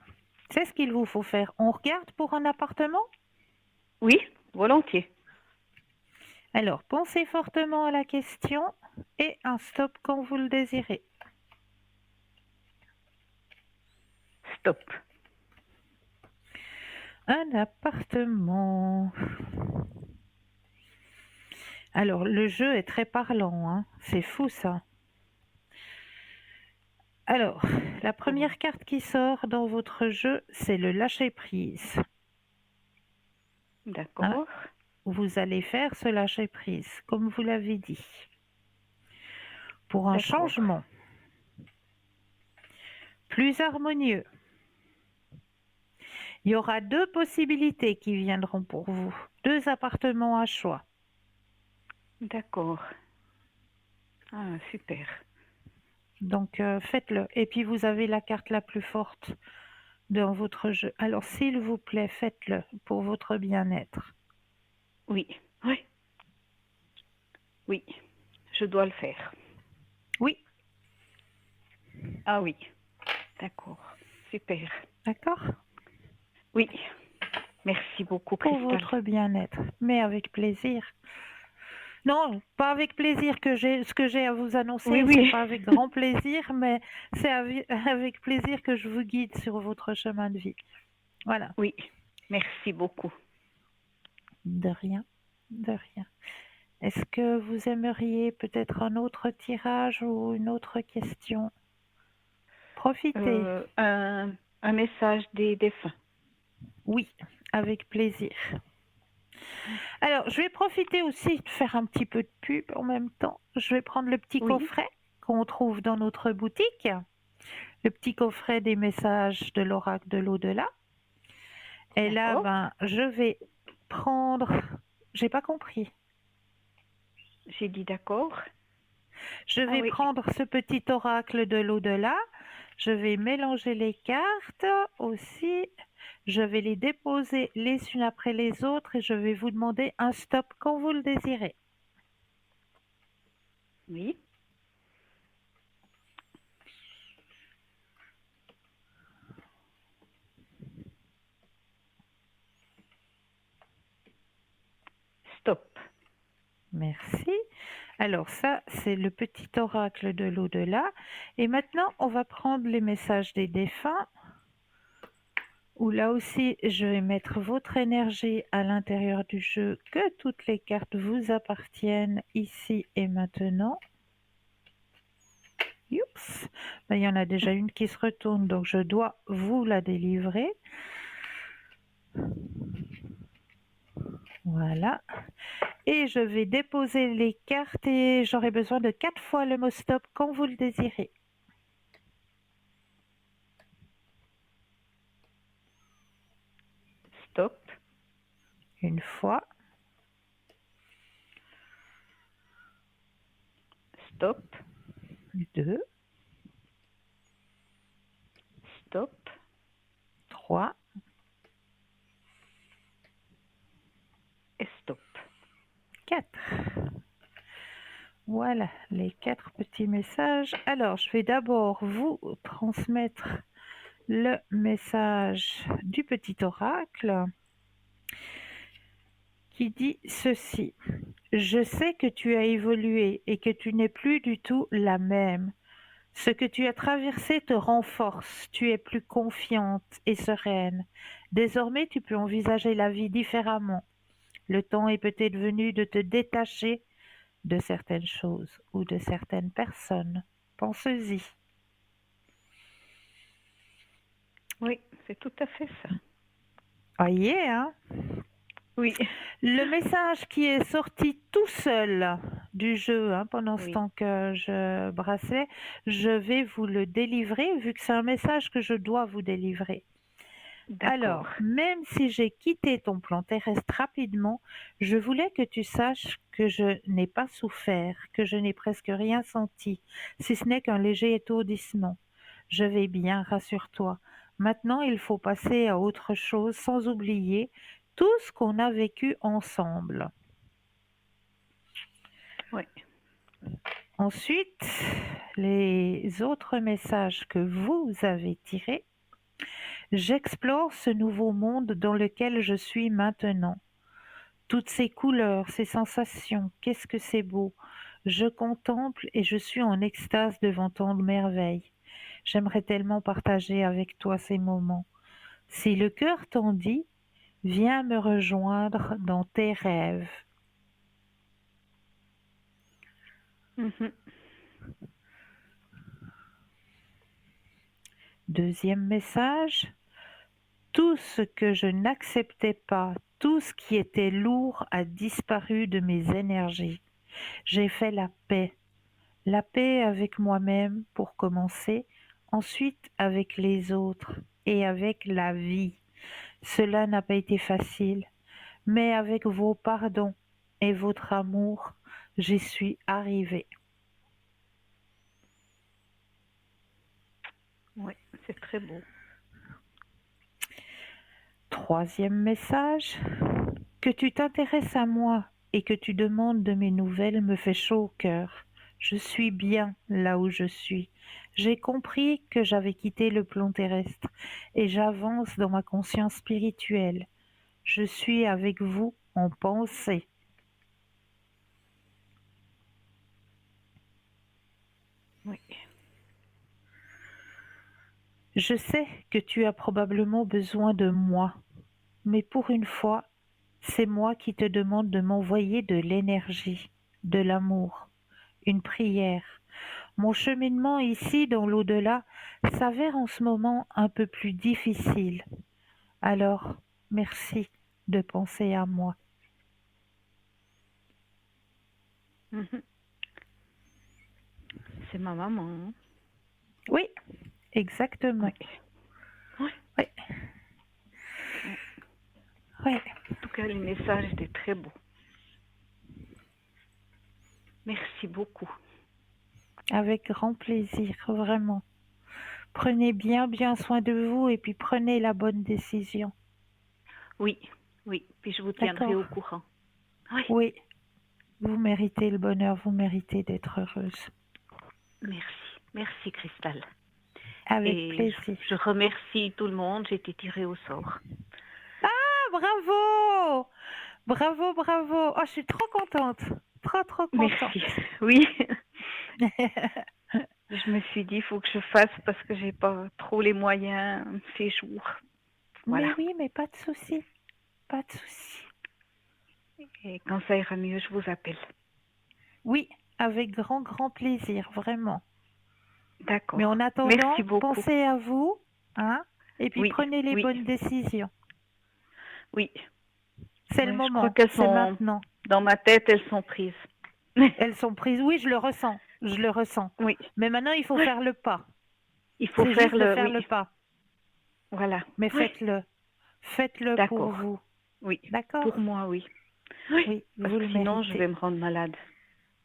C'est ce qu'il vous faut faire. On regarde pour un appartement? oui, volontiers. Alors, pensez fortement à la question et un stop quand vous le désirez. Stop. Un appartement. Alors, le jeu est très parlant, hein. C'est fou ça. Alors, la Oh, première carte qui sort dans votre jeu, c'est le lâcher-prise. Hein. d'accord, Vous allez faire ce lâcher-prise, comme vous l'avez dit, pour un d'accord, changement plus harmonieux. Il y aura deux possibilités qui viendront pour vous, deux appartements à choix. d'accord. Ah, super. Donc, faites-le. Et puis, vous avez la carte la plus forte dans votre jeu. Alors, s'il vous plaît, faites-le pour votre bien-être. Oui, oui, oui, je dois le faire. Oui, Ah oui, d'accord, super. d'accord? Oui, merci beaucoup, Pour Cristal. votre bien-être, mais avec plaisir. Non, pas avec plaisir que j'ai ce que j'ai à vous Oui, annoncer, c'est oui, pas avec grand plaisir, mais c'est avec plaisir que je vous guide sur votre chemin de vie. Voilà, oui, merci beaucoup. de rien, de rien. Est-ce que vous aimeriez peut-être un autre tirage ou une autre question? Profitez. Euh, un, un message des défunts. Oui, avec plaisir. Alors, je vais profiter aussi de faire un petit peu de pub en même temps. Je vais prendre le petit Oui, coffret qu'on trouve dans notre boutique, le petit coffret des messages de l'oracle de l'au-delà. Et là, d'accord. ben, je vais prendre. J'ai pas compris. J'ai dit d'accord. Je Ah vais oui, prendre ce petit oracle de l'au-delà. Je vais mélanger les cartes aussi. Je vais les déposer les unes après les autres et je vais vous demander un stop quand vous le désirez. oui. Stop. Merci. Alors ça, c'est le petit oracle de l'au-delà. Et maintenant, on va prendre les messages des défunts. où là aussi je vais mettre votre énergie à l'intérieur du jeu, que toutes les cartes vous appartiennent ici et maintenant. Youps, ben, il y en a déjà une qui se retourne, donc je dois vous la délivrer. Voilà. Et je vais déposer les cartes et j'aurai besoin de 4 fois le mot stop quand vous le désirez. Stop. Une fois, Stop. 2, Stop. 3 Et stop. 4. Voilà les 4 petits messages. Alors, je vais d'abord vous transmettre le message du petit oracle qui dit ceci. Je sais que tu as évolué et que tu n'es plus du tout la même. Ce que tu as traversé te renforce, tu es plus confiante et sereine. Désormais, tu peux envisager la vie différemment. Le temps est peut-être venu de te détacher de certaines choses ou de certaines personnes. Pense-y. Oui, c'est tout à fait ça. Voyez, hein? Oui. Le message qui est sorti tout seul du jeu, hein, pendant ce Oui. temps que je brassais, je vais vous le délivrer vu que c'est un message que je dois vous délivrer. D'accord. Alors, même si j'ai quitté ton plan terrestre rapidement, je voulais que tu saches que je n'ai pas souffert, que je n'ai presque rien senti, si ce n'est qu'un léger étourdissement. Je vais bien, rassure-toi. Maintenant, il faut passer à autre chose sans oublier tout ce qu'on a vécu ensemble. Oui. Ensuite, les autres messages que vous avez tirés. J'explore ce nouveau monde dans lequel je suis maintenant. Toutes ces couleurs, ces sensations, qu'est-ce que c'est beau. Je contemple et je suis en extase devant tant de merveilles. J'aimerais tellement partager avec toi ces moments. Si le cœur t'en dit, viens me rejoindre dans tes rêves. Mhm. Deuxième message, tout ce que je n'acceptais pas, tout ce qui était lourd a disparu de mes énergies. J'ai fait la paix avec moi-même pour commencer, ensuite avec les autres et avec la vie. Cela n'a pas été facile, mais avec vos pardons et votre amour, j'y suis arrivée. Oui, c'est très beau. Troisième message, que tu t'intéresses à moi et que tu demandes de mes nouvelles me fait chaud au cœur. Je suis bien là où je suis. J'ai compris que j'avais quitté le plan terrestre et j'avance dans ma conscience spirituelle. Je suis avec vous en pensée. Oui. Je sais que tu as probablement besoin de moi, mais pour une fois, c'est moi qui te demande de m'envoyer de l'énergie, de l'amour, une prière. Mon cheminement ici dans l'au-delà s'avère en ce moment un peu plus difficile. Alors, merci de penser à moi. Mhm. C'est ma maman. Hein. Oui, exactement. Oui. Oui. Oui, oui. En tout cas, le message était très beau. Merci beaucoup. Avec grand plaisir, vraiment. Prenez bien soin de vous et puis prenez la bonne décision. Oui, oui. Puis je vous tiendrai D'accord? au courant. Oui. Oui, vous méritez le bonheur, vous méritez d'être heureuse. Merci. Merci, Cristal. Avec Et plaisir. je remercie tout le monde. J'ai été tirée au sort. Ah, bravo! Bravo, bravo. Oh, je suis trop contente. Trop contente. Merci. Oui. Je me suis dit, il faut que je fasse parce que j'ai pas trop les moyens ces jours. Mais Voilà. oui, mais pas de souci, pas de souci. Et quand ça ira mieux, je vous appelle. Oui, avec grand, grand plaisir, vraiment. Mais D'accord. en attendant, Merci beaucoup. pensez à vous, hein, et puis Oui, prenez les oui, bonnes décisions. oui. C'est le Oui, je crois moment, qu'elles c'est sont maintenant. dans ma tête, elles sont prises. Elles sont prises, oui, je le ressens. Oui, Mais maintenant, il faut oui. faire le pas. Il faut C'est faire juste de le, faire oui, le pas. voilà. Mais Oui, faites-le. Faites-le pour d'accord. vous. Oui, pour D'accord? moi, oui. Oui, Oui, parce vous que le sinon, je vais méritez. me rendre malade.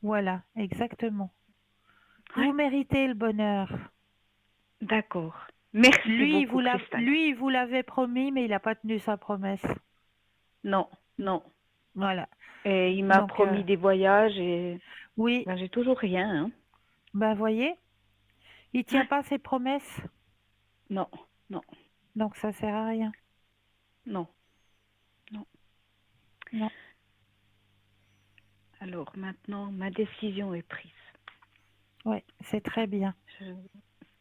Voilà, exactement. Oui, Vous méritez le bonheur. d'accord. Merci beaucoup, Cristal. Lui, il vous l'avait promis, mais il n'a pas tenu sa promesse. Non, non. Voilà. Et il m'a Donc, promis des voyages et oui, ben, j'ai toujours rien, hein. ben voyez, il tient Ouais. pas ses promesses, Non, non, donc ça sert à rien. non, non. Non. Alors maintenant, ma décision est prise. Ouais, c'est très bien. Je-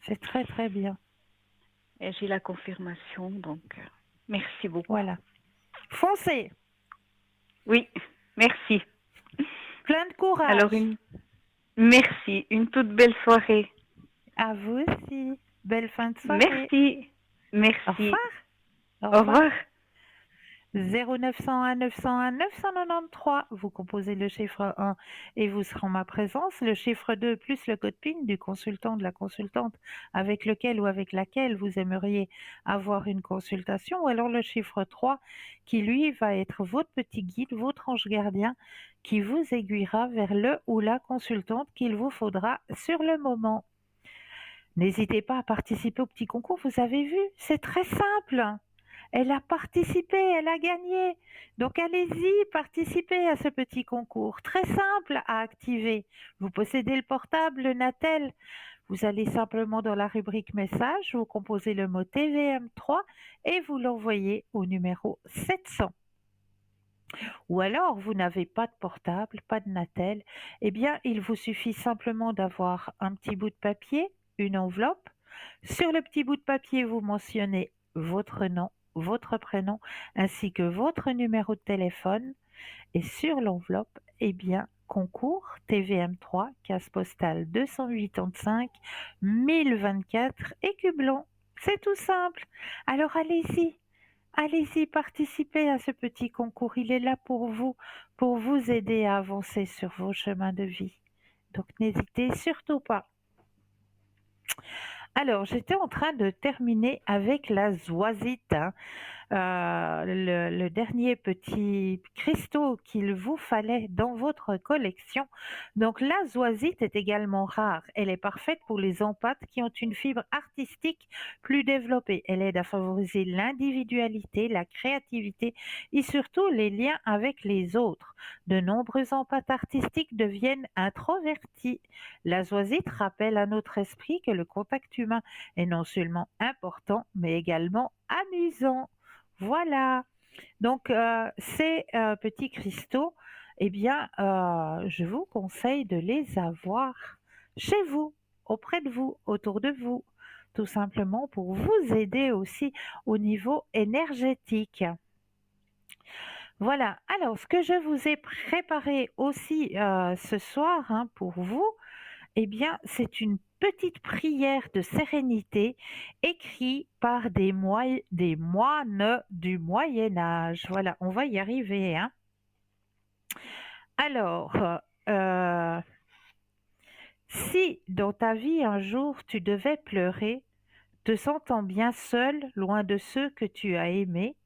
C'est très très bien. Et j'ai la confirmation, donc merci beaucoup. Voilà. Foncez. Oui, merci. Plein de Alors, courage. merci. Une toute belle soirée. À vous aussi. Belle fin de soirée. Merci. Au Merci. revoir. Au Au revoir. revoir. 0901 901 993. Vous composez le chiffre 1 et vous serez en ma présence. Le chiffre 2 plus le code PIN du consultant, de la consultante avec lequel ou avec laquelle vous aimeriez avoir une consultation. Ou alors le chiffre 3 qui lui va être votre petit guide, votre ange gardien qui vous aiguillera vers le ou la consultante qu'il vous faudra sur le moment. N'hésitez pas à participer au petit concours, vous avez vu, c'est très simple. Elle a participé, elle a gagné. Donc allez-y, participez à ce petit concours. Très simple à activer. Vous possédez le portable, le Natel. Vous allez simplement dans la rubrique message, vous composez le mot TVM3 et vous l'envoyez au numéro 700. Ou alors, vous n'avez pas de portable, pas de Natel, eh bien, il vous suffit simplement d'avoir un petit bout de papier, une enveloppe. Sur le petit bout de papier, vous mentionnez votre nom, votre prénom, ainsi que votre numéro de téléphone. Et sur l'enveloppe, eh bien, concours TVM3, case postale 285 1024 Écublon. C'est tout simple. Alors allez-y, allez-y, participez à ce petit concours. Il est là pour vous aider à avancer sur vos chemins de vie. Donc n'hésitez surtout pas. Alors, j'étais en train de terminer avec la zoisite, hein. Le dernier petit cristaux qu'il vous fallait dans votre collection. Donc la zoisite est également rare. Elle est parfaite pour les empâtes qui ont une fibre artistique plus développée. Elle aide à favoriser l'individualité, la créativité et surtout les liens avec les autres. De nombreux empâtes artistiques deviennent introvertis. La zoisite rappelle à notre esprit que le contact humain est non seulement important, mais également amusant. Voilà. Donc, ces petits cristaux, eh bien, je vous conseille de les avoir chez vous, auprès de vous, autour de vous, tout simplement pour vous aider aussi au niveau énergétique. Voilà. Alors, ce que je vous ai préparé aussi ce soir, hein, pour vous, eh bien, c'est une petite prière de sérénité écrite par des moines du Moyen Âge. Voilà, on va y arriver, hein. Alors, euh, si dans ta vie un jour tu devais pleurer, te sentant bien seul, loin de ceux que tu as aimés,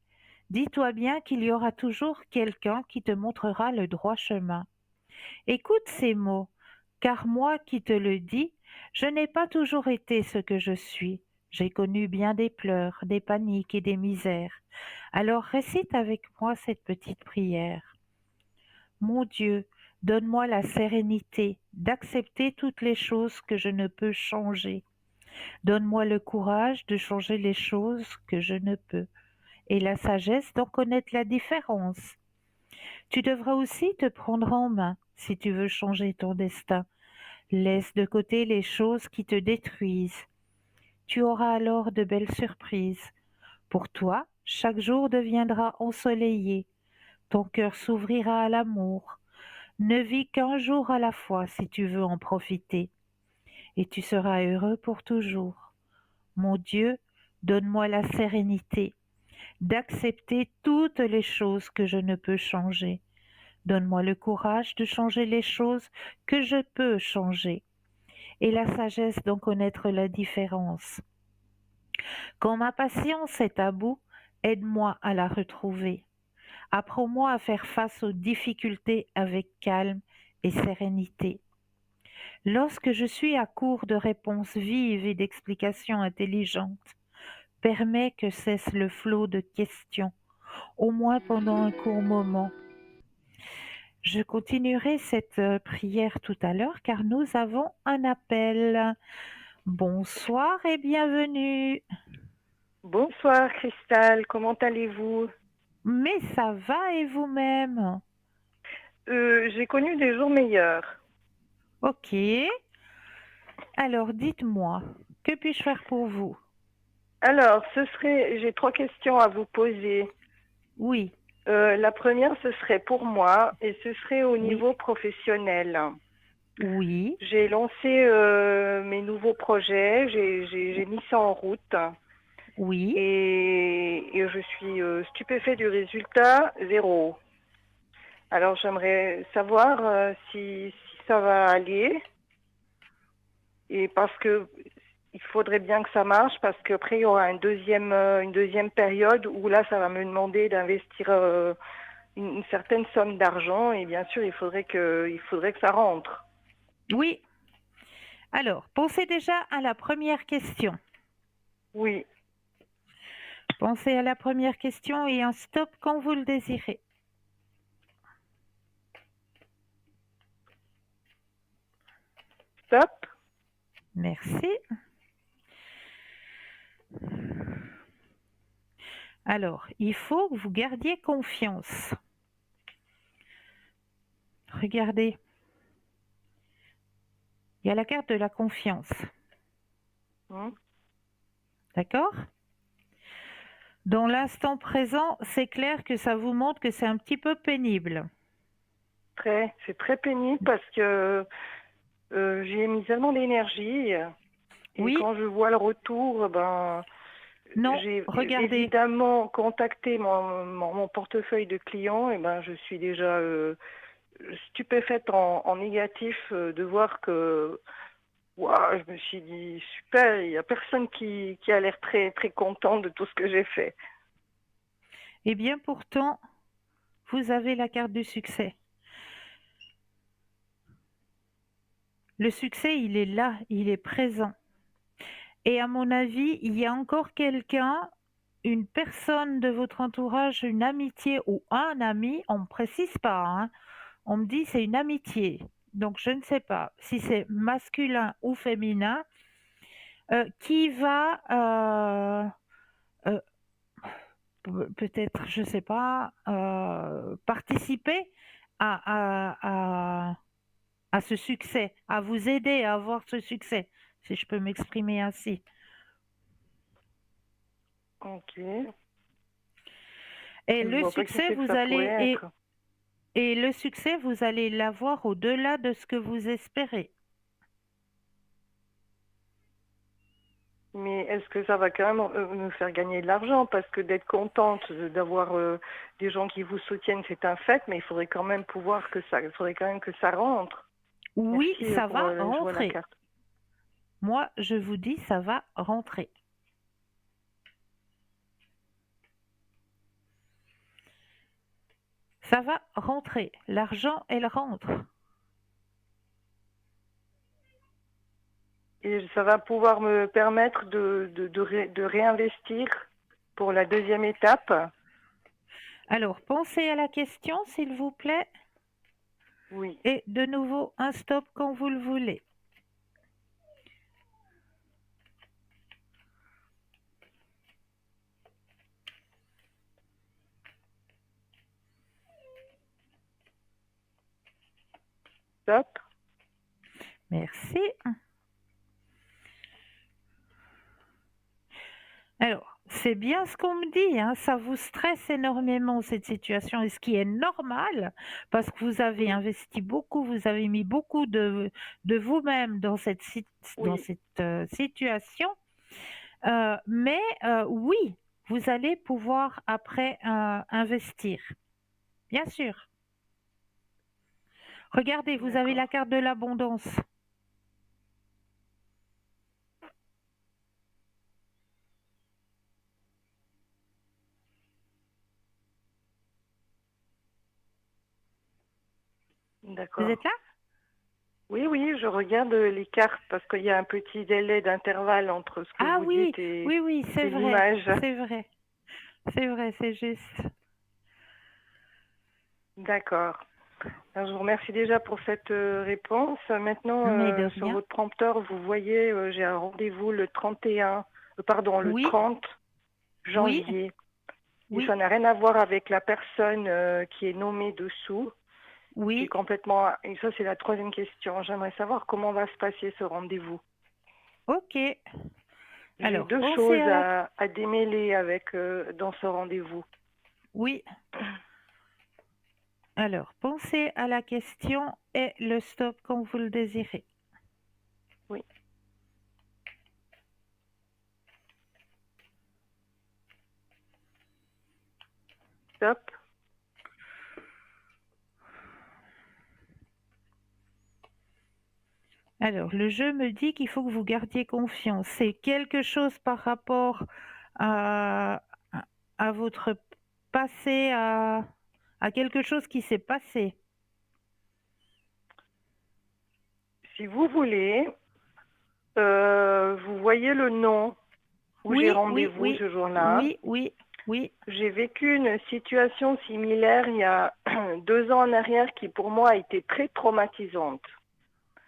dis-toi bien qu'il y aura toujours quelqu'un qui te montrera le droit chemin. Écoute ces mots, car moi qui te le dis, je n'ai pas toujours été ce que je suis. J'ai connu bien des pleurs, des paniques et des misères. Alors récite avec moi cette petite prière. Mon Dieu, donne-moi la sérénité d'accepter toutes les choses que je ne peux changer. Donne-moi le courage de changer les choses que je ne peux et la sagesse d'en connaître la différence. Tu devras aussi te prendre en main si tu veux changer ton destin. Laisse de côté les choses qui te détruisent. Tu auras alors de belles surprises pour toi Chaque jour deviendra ensoleillé. Ton cœur s'ouvrira à l'amour. Ne vis qu'un jour à la fois si tu veux en profiter, et tu seras heureux pour toujours. Mon Dieu, donne-moi la sérénité d'accepter toutes les choses que je ne peux changer. Donne-moi le courage de changer les choses que je peux changer et la sagesse d'en connaître la différence. Quand ma patience est à bout, aide-moi à la retrouver. Apprends-moi à faire face aux difficultés avec calme et sérénité. Lorsque je suis à court de réponses vives et d'explications intelligentes, permets que cesse le flot de questions, au moins pendant un court moment. Je continuerai cette prière tout à l'heure car nous avons un appel. Bonsoir et bienvenue. Bonsoir Cristal, comment allez-vous? Mais ça va et vous-même? J'ai connu des jours meilleurs. Ok. Alors dites-moi, que puis-je faire pour vous? Alors, j'ai 3 questions à vous poser. Oui, La première, ce serait pour moi et ce serait au oui, niveau professionnel. oui, J'ai lancé mes nouveaux projets, j'ai mis ça en route oui. et je suis stupéfait du résultat, 0. Alors, j'aimerais savoir si ça va aller. Et parce que il faudrait bien que ça marche, parce qu'après il y aura une deuxième période où là ça va me demander d'investir une certaine somme d'argent et bien sûr il faudrait que ça rentre. Oui. Alors, pensez déjà à la première question. Oui, Pensez à la première question et un stop quand vous le désirez. stop. Merci. Alors, il faut que vous gardiez confiance. Regardez, il y a la carte de la confiance. D'accord? Dans l'instant présent, c'est clair que ça vous montre que c'est un petit peu pénible. C'est très pénible parce que j'y ai mis tellement d'énergie et Oui, quand je vois le retour, ben non, j'ai regardez. évidemment contacté mon portefeuille de clients et ben je suis déjà stupéfaite en négatif de voir que waouh, je me suis dit super, il n'y a personne qui a l'air très très content de tout ce que j'ai fait. Eh bien, pourtant, vous avez la carte du succès. Le succès, il est là, il est présent. Et à mon avis, il y a encore quelqu'un, une personne de votre entourage, une amitié ou un ami, on ne précise pas, hein. On me dit c'est une amitié. Donc je ne sais pas si c'est masculin ou féminin qui va euh, peut-être, je ne sais pas, participer à, à, à ce succès, à vous aider à avoir ce succès, si je peux m'exprimer ainsi. Ok, Et je le vois pas qui succès, c'est que vous ça pourrait allez être. et le succès, vous allez l'avoir au-delà de ce que vous espérez. Mais est-ce que ça va quand même me faire gagner de l'argent? Parce que d'être contente d'avoir des gens qui vous soutiennent, c'est un fait, mais il faudrait quand même il faudrait quand même que ça rentre. Oui, Merci ça pour va jouer la rentrer. carte. Moi, je vous dis, ça va rentrer. Ça va rentrer. L'argent, elle rentre. Et ça va pouvoir me permettre de réinvestir pour la deuxième étape. Alors, pensez à la question, s'il vous plaît, Oui, et de nouveau un stop quand vous le voulez. stop. Merci. Alors, C'est bien ce qu'on me dit, hein. Ça vous stresse énormément cette situation, et ce qui est normal parce que vous avez Oui, investi beaucoup, vous avez mis beaucoup de vous-même dans dans oui, cette situation. Mais oui, vous allez pouvoir après investir, bien sûr. Regardez, vous avez la d'accord. carte de l'abondance. Vous D'accord. êtes là? Oui, oui, je regarde les cartes parce qu'il y a un petit délai d'intervalle entre ce que Ah vous oui, dites oui, oui, c'est et vrai, l'image. c'est vrai, c'est vrai, c'est juste. D'accord. Alors, je vous remercie déjà pour cette réponse. Maintenant, Mais de sur rien. votre prompteur, vous voyez, j'ai un rendez-vous le 31, pardon, le Oui, 30 oui, janvier. Et oui, ça n'a rien à voir avec la personne qui est nommée dessous. J'ai oui. complètement... Et ça, c'est la troisième question. J'aimerais savoir comment va se passer ce rendez-vous. Ok. J'ai Alors, deux pensez choses à la... à démêler avec dans ce rendez-vous. Oui. Alors, pensez à la question et le stop quand vous le désirez. Oui, stop. Alors, le jeu me dit qu'il faut que vous gardiez confiance. C'est quelque chose par rapport à, à votre passé, à quelque chose qui s'est passé. Si vous voulez, vous voyez le nom où j'ai Oui, oui, rendez-vous oui, ce jour-là. oui, oui, oui. J'ai vécu une situation similaire il y a 2 ans en arrière qui pour moi a été très traumatisante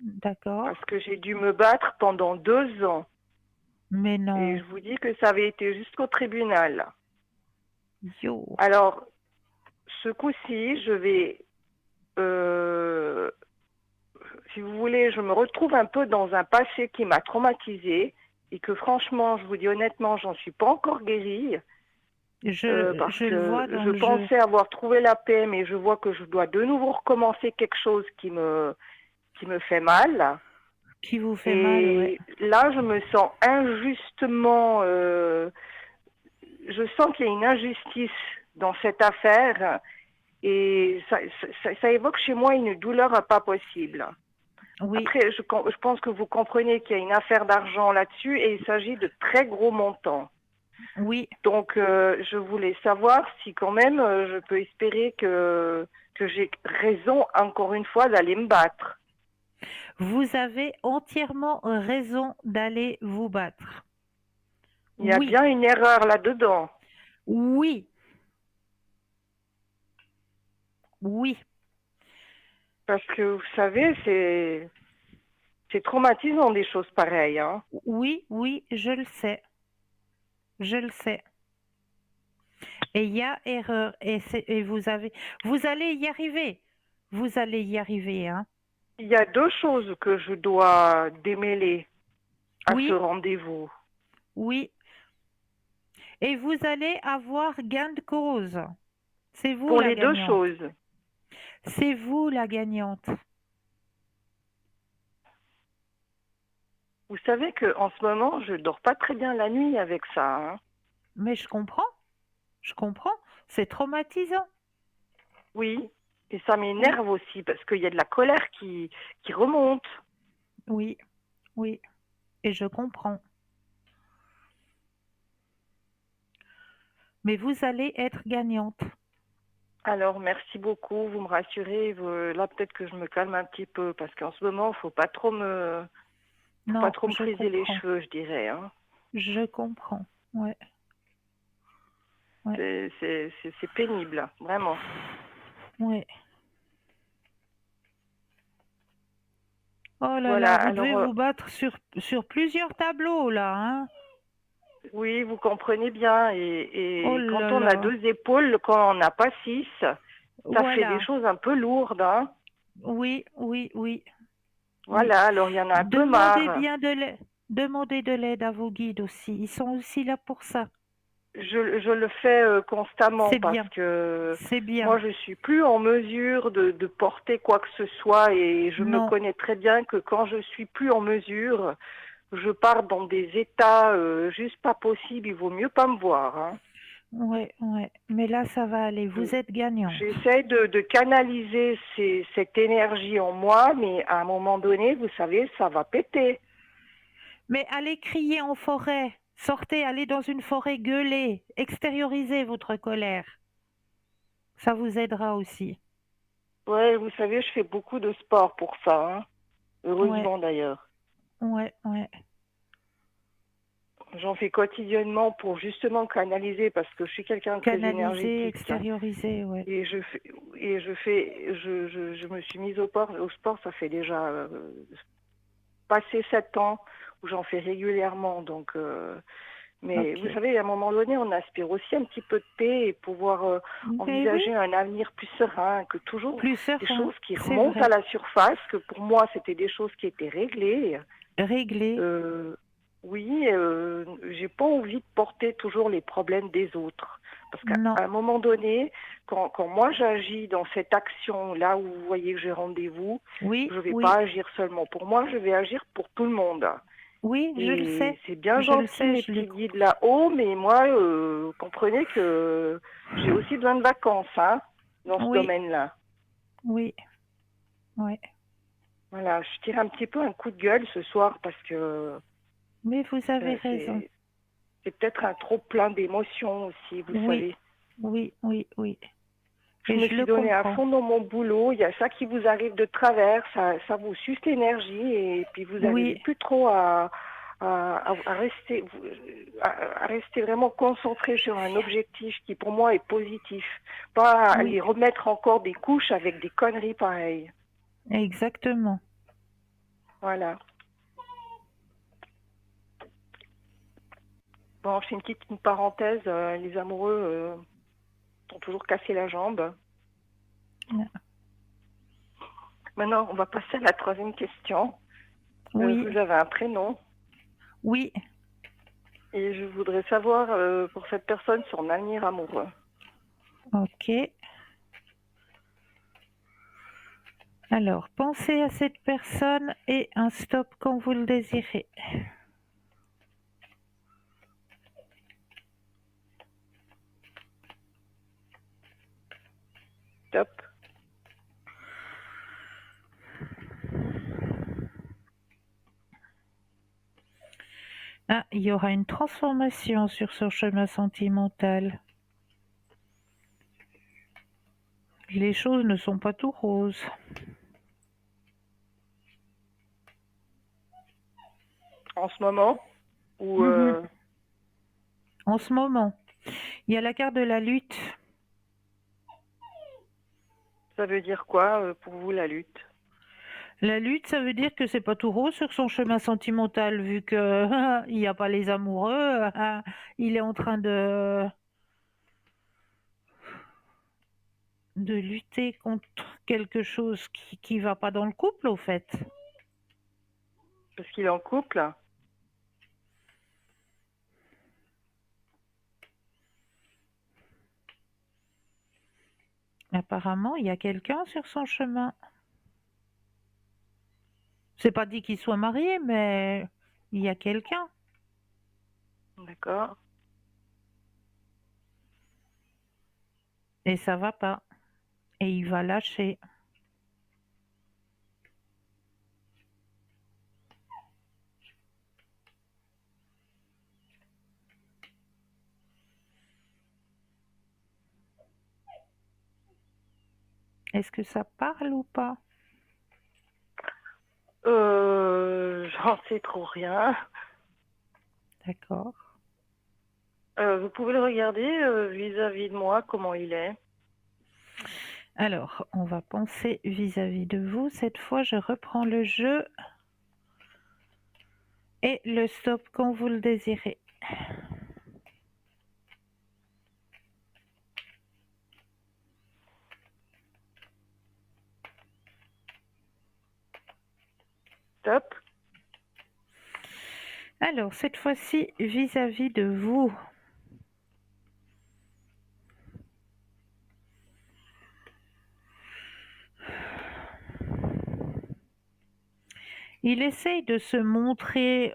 D'accord. parce que j'ai dû me battre pendant 2 ans Mais et non. je vous dis que ça avait été jusqu'au tribunal. Yo. Alors, ce coup-ci, je vais, euh, si vous voulez, je me retrouve un peu dans un passé qui m'a traumatisée et que franchement, je vous dis honnêtement, j'en suis pas encore guérie. Parce Je le vois que dans je le jeu. pensais avoir trouvé la paix, mais je vois que je dois de nouveau recommencer quelque chose qui me fait mal. Qui vous fait mal, ouais. Et là, je me sens injustement, je sens qu'il y a une injustice dans cette affaire et ça évoque chez moi une douleur pas possible. Oui, Après, je pense que vous comprenez qu'il y a une affaire d'argent là-dessus et il s'agit de très gros montants. oui. Donc, je voulais savoir si quand même je peux espérer que j'ai raison, encore une fois, d'aller me battre. Vous avez entièrement raison d'aller vous battre. Il y a Oui, bien une erreur là-dedans. oui, oui, Parce que, vous savez, c'est traumatisant des choses pareilles. Hein. oui, oui, je le sais. Je le sais. Et il y a erreur. Et vous allez y arriver. Vous allez y arriver, hein. Il y a deux choses que je dois démêler à ce Oui, rendez-vous. oui. Et vous allez avoir gain de cause. C'est vous Pour la les deux gagnante. choses. C'est vous la gagnante. Vous savez qu'en ce moment, je dors pas très bien la nuit avec ça. Hein. Mais je comprends. Je comprends. C'est traumatisant. Oui. Et ça Oui, m'énerve aussi parce qu'il y a de la colère qui remonte. oui, oui. Et je comprends. Mais vous allez être gagnante. Alors, merci beaucoup, vous me rassurez. Là, peut-être que je me calme un petit peu parce qu'en ce moment, faut pas Non, trop me je friser les comprends. cheveux, je dirais. Hein. Je comprends. Ouais, ouais, C'est pénible, vraiment. ouais. Oh là Voilà. là, vous devez Alors, vous battre sur plusieurs tableaux là, hein. oui, vous comprenez bien. Oh Et quand là on a là. 2 épaules, quand on n'a pas 6, ça fait des Voilà. choses un peu lourdes. Hein. Oui, oui, oui, oui. Voilà. Alors, il y en a un peu Demandez marre. bien de l'aide. Demandez de l'aide à vos guides aussi. Ils sont aussi là pour ça. je le fais constamment C'est parce bien, que c'est moi, bien. je suis plus en mesure de porter quoi que ce soit et je me Non, connais très bien que quand je suis plus en mesure, je pars dans des états juste pas possibles. Il vaut mieux pas me voir, hein. ouais, ouais. Mais là, ça va aller. Vous êtes gagnante. J'essaie de canaliser cette énergie en moi, mais à un moment donné, vous savez, ça va péter. Mais allez crier en forêt. Sortez, allez dans une forêt, gueuler. Extériorisez votre colère. Ça vous aidera aussi. Ouais, vous savez, je fais beaucoup de sport pour ça, hein. Ouais, Heureusement d'ailleurs. ouais, ouais. J'en fais quotidiennement pour justement canaliser parce que je suis quelqu'un de très Canaliser, énergétique, hein. extérioriser, ouais. Et je me suis mise au sport, ça fait déjà passé 7 ans où j'en fais régulièrement. Donc, mais vous Ok. savez, à un moment donné, on aspire aussi un petit peu de paix et pouvoir Mais oui, envisager un avenir plus serein, que toujours plus des serein, choses qui c'est remontent à vrai. la surface, que pour moi, c'était des choses qui étaient réglées. Régler, Euh, oui, j'ai pas envie de porter toujours les problèmes des autres. Parce qu'à non. un moment donné, quand moi j'agis dans cette action, là où vous voyez que j'ai rendez-vous, Oui, je vais pas oui, agir seulement pour moi, je vais agir pour tout le monde. oui, je le Et sais. c'est bien Je le gentil sais, mes je le... petits guides là-haut, mais moi, comprenez que j'ai aussi besoin de vacances, hein, dans ce Oui, domaine-là. oui, oui. Voilà, je tire un petit peu un coup de gueule ce soir parce que Mais vous avez euh, raison. c'est c'est peut-être un trop plein d'émotions aussi, vous Oui, savez. oui, oui, oui. Je Et me je suis le donné à comprends. fond dans mon boulot, il y a ça qui vous arrive de travers, ça vous suce l'énergie et puis vous n'arrivez Oui, plus trop à rester, à rester vraiment concentré sur un objectif qui pour moi est positif, pas à oui, les remettre encore des couches avec des conneries pareilles. exactement. Voilà. Bon, je fais une parenthèse, les amoureux ont toujours cassé la jambe. Maintenant, on va passer à la troisième question. Oui, Vous avez un prénom oui. et je voudrais savoir pour cette personne son avenir amoureux. Ok. Alors, pensez à cette personne et un stop quand vous le désirez. Top. Ah, il y aura une transformation sur son chemin sentimental. Les choses ne sont pas tout roses. En ce moment ou Mhm. En ce moment, il y a la carte de la lutte. ça veut dire quoi pour vous la lutte? La lutte, ça veut dire que c'est pas tout rose sur son chemin sentimental, vu que il n'y a pas les amoureux. Il est en train de lutter contre quelque chose qui va pas dans le couple, au fait. Parce qu'il est en couple. Apparemment, il y a quelqu'un sur son chemin. C'est pas dit qu'il soit marié, mais il y a quelqu'un D'accord. et ça va pas. Et il va lâcher. Est-ce que ça parle ou pas? J'en sais trop rien. D'accord. Vous pouvez le regarder vis-à-vis de moi, comment il est. Alors, on va penser vis-à-vis de vous. Cette fois, je reprends le jeu et le stop quand vous le désirez. Top. Alors, cette fois-ci, vis-à-vis de vous. Il essaye de se montrer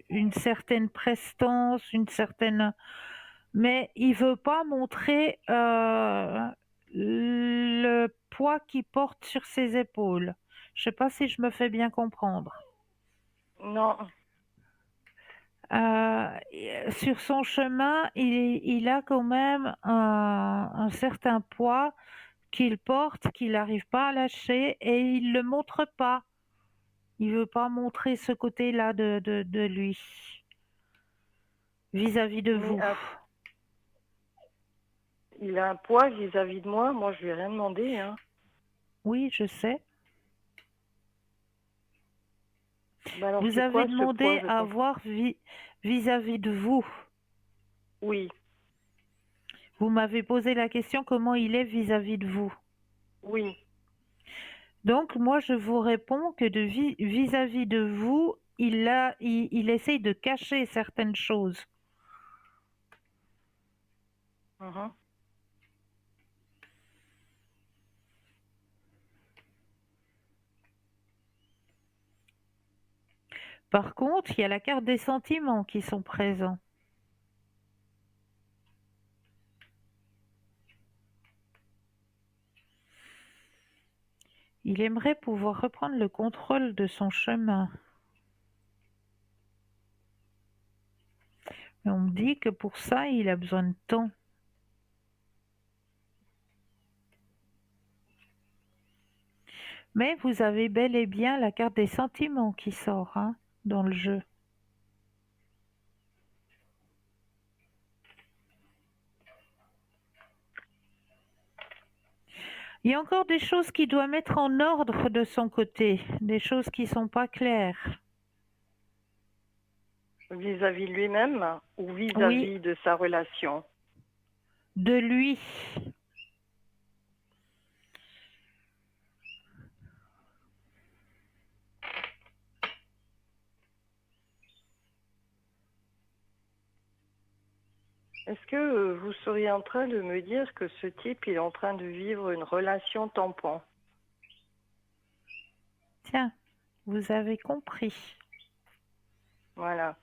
une certaine prestance, mais il veut pas montrer le poids qu'il porte sur ses épaules. Je sais pas si je me fais bien comprendre. Non. Sur son chemin, il a quand même un certain poids qu'il porte, qu'il n'arrive pas à lâcher et il le montre pas. Il veut pas montrer ce côté-là de lui vis-à-vis de Mais vous. il a un poids vis-à-vis de moi. Moi, je lui ai rien demandé, hein. Oui, je sais. Ben alors, Vous c'est avez quoi ce poids? demandé Je à comprends. voir vis-à-vis de vous. Oui, Vous m'avez posé la question comment il est vis-à-vis de vous. oui. Donc moi je vous réponds que vis-à-vis de vous, il essaye de cacher certaines choses. Mhm. Par contre, il y a la carte des sentiments qui sont présents. Il aimerait pouvoir reprendre le contrôle de son chemin. Mais on me dit que pour ça, il a besoin de temps. Mais vous avez bel et bien la carte des sentiments qui sort hein, dans le jeu. Il y a encore des choses qu'il doit mettre en ordre de son côté, des choses qui sont pas claires. Vis-à-vis de lui-même ou Oui, vis-à-vis de sa relation? de lui. Est-ce que vous seriez en train de me dire que ce type il est en train de vivre une relation tampon? Tiens, vous avez compris. Voilà.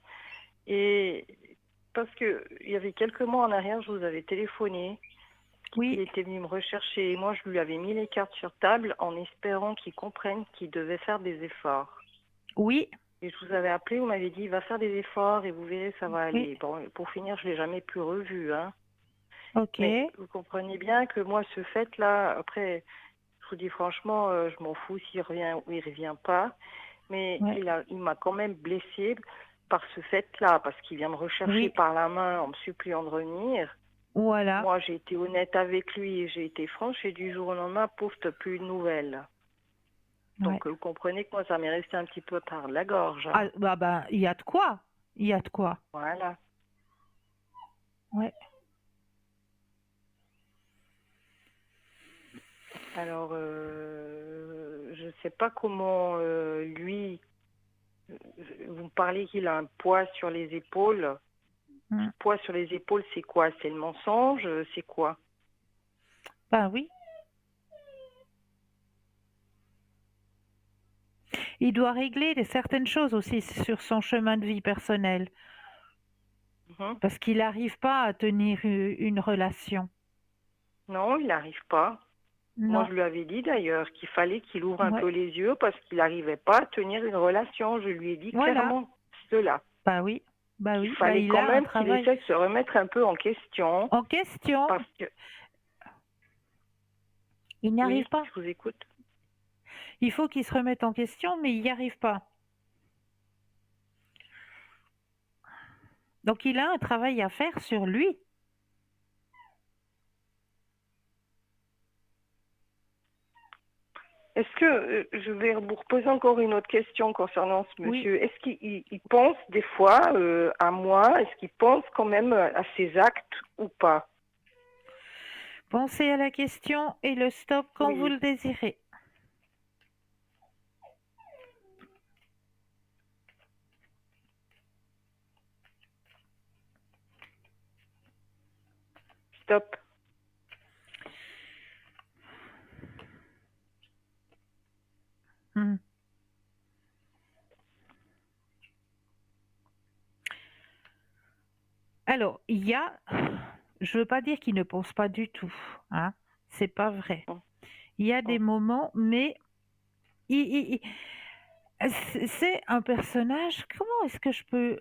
Et parce que il y avait quelques mois en arrière, je vous avais téléphoné. Il Oui, était venu me rechercher et moi je lui avais mis les cartes sur table en espérant qu'il comprenne qu'il devait faire des efforts. oui, Et je vous avais appelé, vous m'avez dit il va faire des efforts et vous verrez ça va oui, aller. Bon, pour finir, je l'ai jamais plus revu, hein. ok, Mais vous comprenez bien que moi ce fait-là, après, je vous dis franchement, je m'en fous s'il revient ou il revient pas. Mais ouais, il m'a quand même blessée par ce fait-là, parce qu'il vient me rechercher oui, par la main en me suppliant de revenir. voilà, Moi, j'ai été honnête avec lui et j'ai été franche et du jour au lendemain, pouf, t'as plus de nouvelles. ouais. Donc, vous comprenez que moi, ça m'est resté un petit peu par la gorge, hein. Ah, bah, il y a de quoi, il y a de quoi. Voilà. Ouais. Alors, je ne sais pas comment lui, vous me parlez qu'il a un poids sur les épaules. Ce Mm. poids sur les épaules, c'est quoi? C'est le mensonge? C'est quoi? Ben oui, il doit régler certaines choses aussi sur son chemin de vie personnel, Mhm. parce qu'il n'arrive pas à tenir une relation. Non, il n'arrive pas. Moi, Non, je lui avais dit d'ailleurs qu'il fallait qu'il ouvre un peu ouais, les yeux parce qu'il n'arrivait pas à tenir une relation. Je lui ai dit voilà, clairement cela. bah Qu'il oui, bah fallait il quand a un même qu'il travail essaie de se remettre un peu en question en question, parce que, il n'y oui, arrive pas. je vous écoute. Il faut qu'il se remette en question, mais il n'y arrive pas. Donc il a un travail à faire sur lui. Est-ce que, je vais vous reposer encore une autre question concernant ce Oui, monsieur. Est-ce qu'il pense des fois à moi? Est-ce qu'il pense quand même à ses actes ou pas? pensez à la question et le stop quand vous Oui, le désirez. stop. Hmm. Alors, je veux pas dire qu'il ne pense pas du tout, hein, c'est pas vrai. Mm. Il y a des Mm. moments, mais c'est un personnage, comment est-ce que je peux...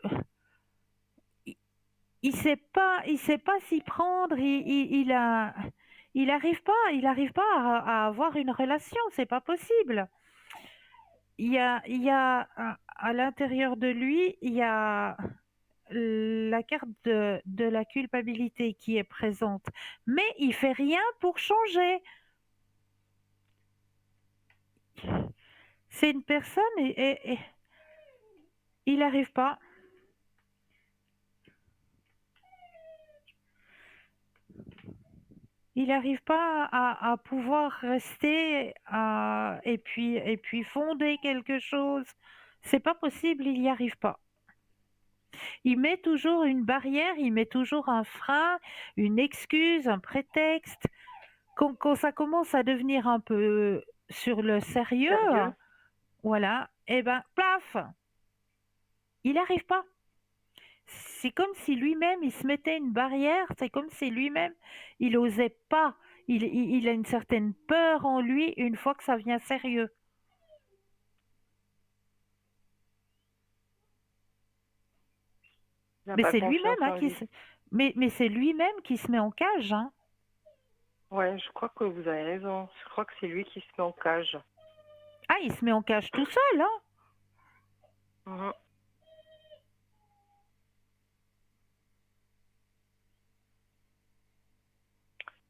Il, il sait pas s'y prendre, il arrive pas à avoir une relation, c'est pas possible. Il y a à l'intérieur de lui, il y a la carte de la culpabilité qui est présente, mais il fait rien pour changer. C'est une personne et il n'arrive pas. Il n'arrive pas à pouvoir rester et puis fonder quelque chose. C'est pas possible, il n'y arrive pas. Il met toujours une barrière, il met toujours un frein, une excuse, un prétexte. Quand ça commence à devenir un peu sur le sérieux, Sérieux? voilà, et ben, plaf, il n'arrive pas. C'est comme si lui-même, il se mettait une barrière, c'est comme si lui-même, il osait pas. Il a une certaine peur en lui une fois que ça vient sérieux. Il n'a Mais pas c'est confiance lui-même hein, en lui. mais c'est lui-même qui se met en cage. Hein. Ouais, je crois que vous avez raison. Je crois que c'est lui qui se met en cage. Ah, il se met en cage tout seul. Hein. Mhm.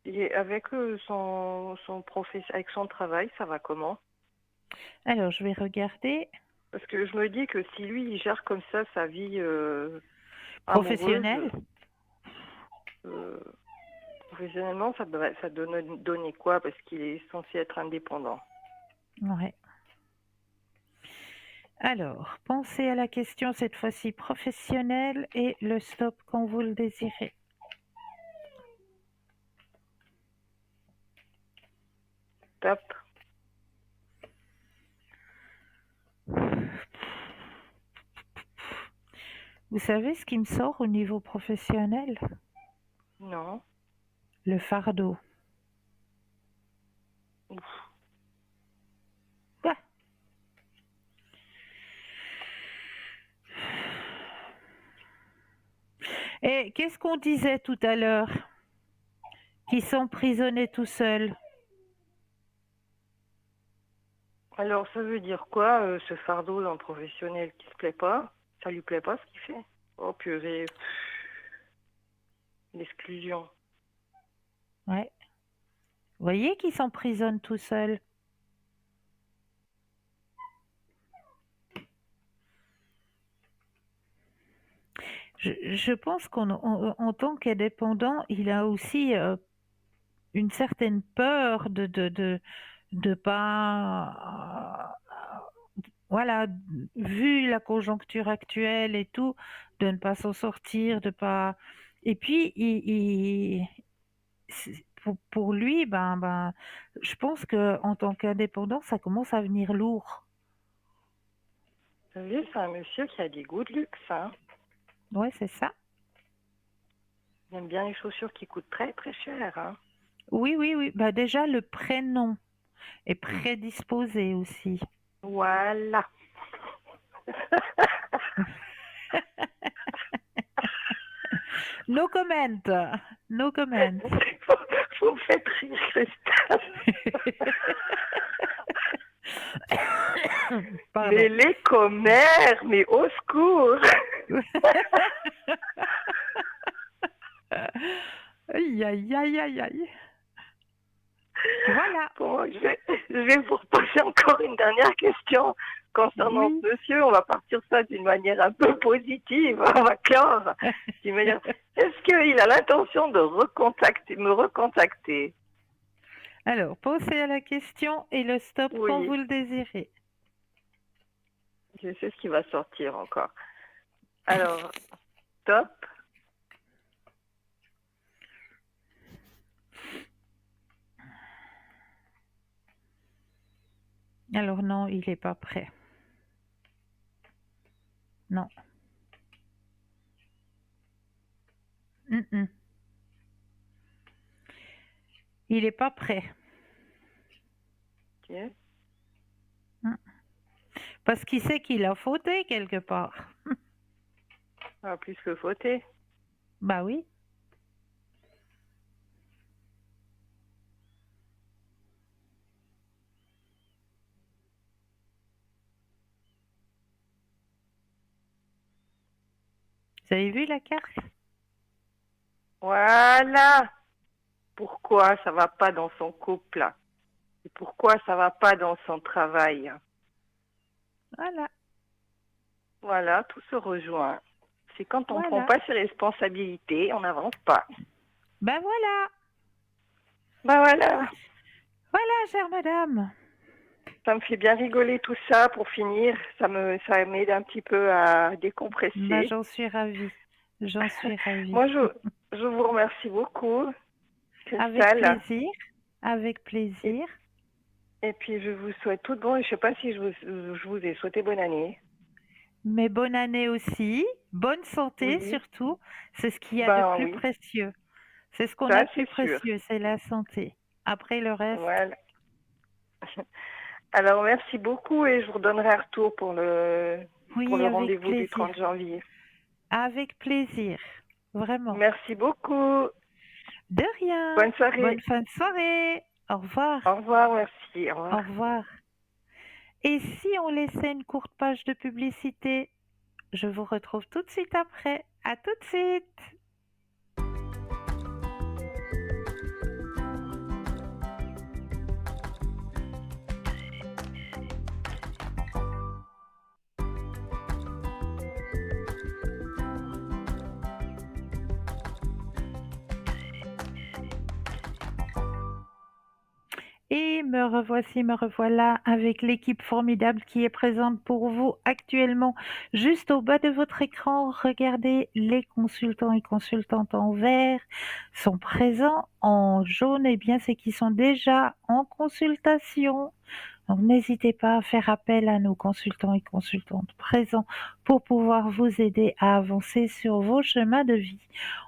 Et avec avec son travail, ça va comment? Alors, je vais regarder. Parce que je me dis que si lui, il gère comme ça sa vie amoureuse, Professionnel. euh, professionnellement, ça donner quoi? Parce qu'il est censé être indépendant. Ouais. Alors, pensez à la question cette fois-ci professionnelle et le stop quand vous le désirez. Top. Vous savez ce qui me sort au niveau professionnel? Non. Le fardeau. Ouf. Ah. Et qu'est-ce qu'on disait tout à l'heure? Qu'ils s'emprisonnaient tout seuls. Alors, ça veut dire quoi, ce fardeau d'un professionnel qui se plaît pas? Ça lui plaît pas ce qu'il fait? Oh purée, l'exclusion. Ouais. Vous voyez qu'ils s'emprisonnent tout seuls. Je pense en tant qu'indépendant, il a aussi une certaine peur de pas, voilà, vu la conjoncture actuelle et tout, de ne pas s'en sortir, de pas. Et puis, pour lui, je pense que en tant qu'indépendant, ça commence à venir lourd. Vous savez, c'est un monsieur qui a des goûts de luxe, hein. Ouais, c'est ça. Il aime bien les chaussures qui coûtent très très cher, hein. Oui, oui, oui. Bah déjà, le prénom est prédisposé aussi. Voilà. No comment. No comment. Vous me faites rire, Christelle. Pardon. Mais les commères, mais au secours. Aïe, aïe, aïe, aïe, aïe. Voilà. Bon, je vais vous reposer encore une dernière question concernant Oui. ce monsieur. On va partir ça d'une manière un peu positive. On va clore d'une manière. Est-ce qu'il a l'intention de me recontacter? Alors, pensez à la question et le stop quand Oui, vous le désirez. je sais ce qui va sortir encore. Alors, top. Alors non, il n'est pas prêt. Non. Mm. Il n'est pas prêt. Ok. Mm. Parce qu'il sait qu'il a fauté quelque part. Ah, plus que fauté. Bah oui. Vous avez vu la carte? Voilà. Pourquoi ça va pas dans son couple? Et pourquoi ça va pas dans son travail? Voilà. Voilà, tout se rejoint. C'est quand on ne prend Voilà. pas ses responsabilités, on n'avance pas. Ben voilà. Ben voilà, Voilà, chère madame. ça me fait bien rigoler tout ça pour finir. Ça m'aide un petit peu à Ben, décompresser. j'en suis ravie. J'en suis ravie. Moi, je vous remercie beaucoup, Avec Cristal. plaisir. Avec plaisir. Et puis, je vous souhaite tout de bon. Je ne sais pas si je vous ai souhaité bonne année. Mais bonne année aussi. Bonne santé Oui, surtout. C'est ce qu'il y a de ben plus oui, précieux. C'est ce qu'on a ça de plus c'est sûr. précieux, c'est la santé. Après le reste, Voilà. Alors, merci beaucoup et je vous redonnerai un retour pour le oui, avec rendez-vous du plaisir. 30 janvier. Avec plaisir. Vraiment. Merci beaucoup. De rien. Bonne soirée. Bonne fin de soirée. Au revoir. Au revoir, merci. Au revoir. Au revoir. Et si on laissait une courte page de publicité, je vous retrouve tout de suite après. À tout de suite. Et me revoici, me revoilà avec l'équipe formidable qui est présente pour vous actuellement. Juste au bas de votre écran, regardez les consultants et consultantes en vert sont présents. En jaune, eh bien, c'est qu'ils sont déjà en consultation. Donc, n'hésitez pas à faire appel à nos consultants et consultantes présents pour pouvoir vous aider à avancer sur vos chemins de vie.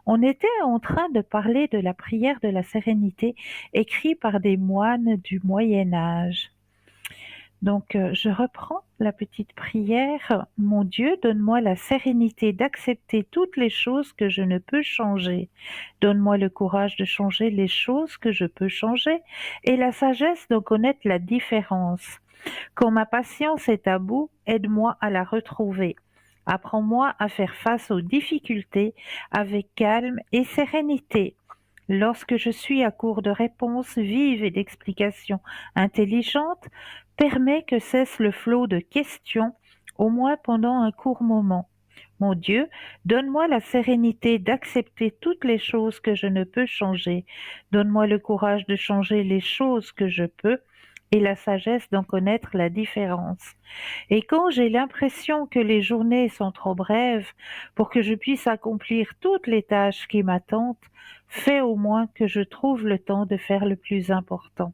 On était en train de parler de la prière de la sérénité écrite par des moines du Moyen Âge. Donc, je reprends la petite prière. Mon Dieu, donne-moi la sérénité d'accepter toutes les choses que je ne peux changer. Donne-moi le courage de changer les choses que je peux changer et la sagesse de connaître la différence. Quand ma patience est à bout, aide-moi à la retrouver. Apprends-moi à faire face aux difficultés avec calme et sérénité. Lorsque je suis à court de réponses vives et d'explications intelligentes, permets que cesse le flot de questions, au moins pendant un court moment. Mon Dieu, donne-moi la sérénité d'accepter toutes les choses que je ne peux changer. Donne-moi le courage de changer les choses que je peux et la sagesse d'en connaître la différence. Et quand j'ai l'impression que les journées sont trop brèves pour que je puisse accomplir toutes les tâches qui m'attendent, fais au moins que je trouve le temps de faire le plus important,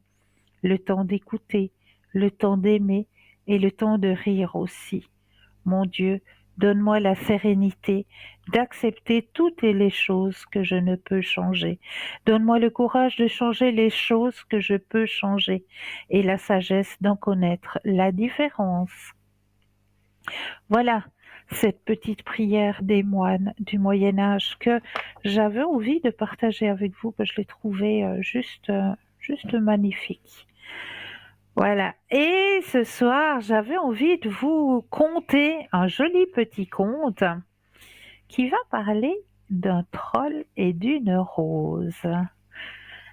le temps d'écouter, le temps d'aimer et le temps de rire aussi. Mon Dieu, donne-moi la sérénité d'accepter toutes les choses que je ne peux changer. Donne-moi le courage de changer les choses que je peux changer et la sagesse d'en connaître la différence. Voilà cette petite prière des moines du Moyen Âge que j'avais envie de partager avec vous, que je l'ai trouvée juste magnifique. Voilà. Et ce soir, j'avais envie de vous conter un joli petit conte qui va parler d'un troll et d'une rose.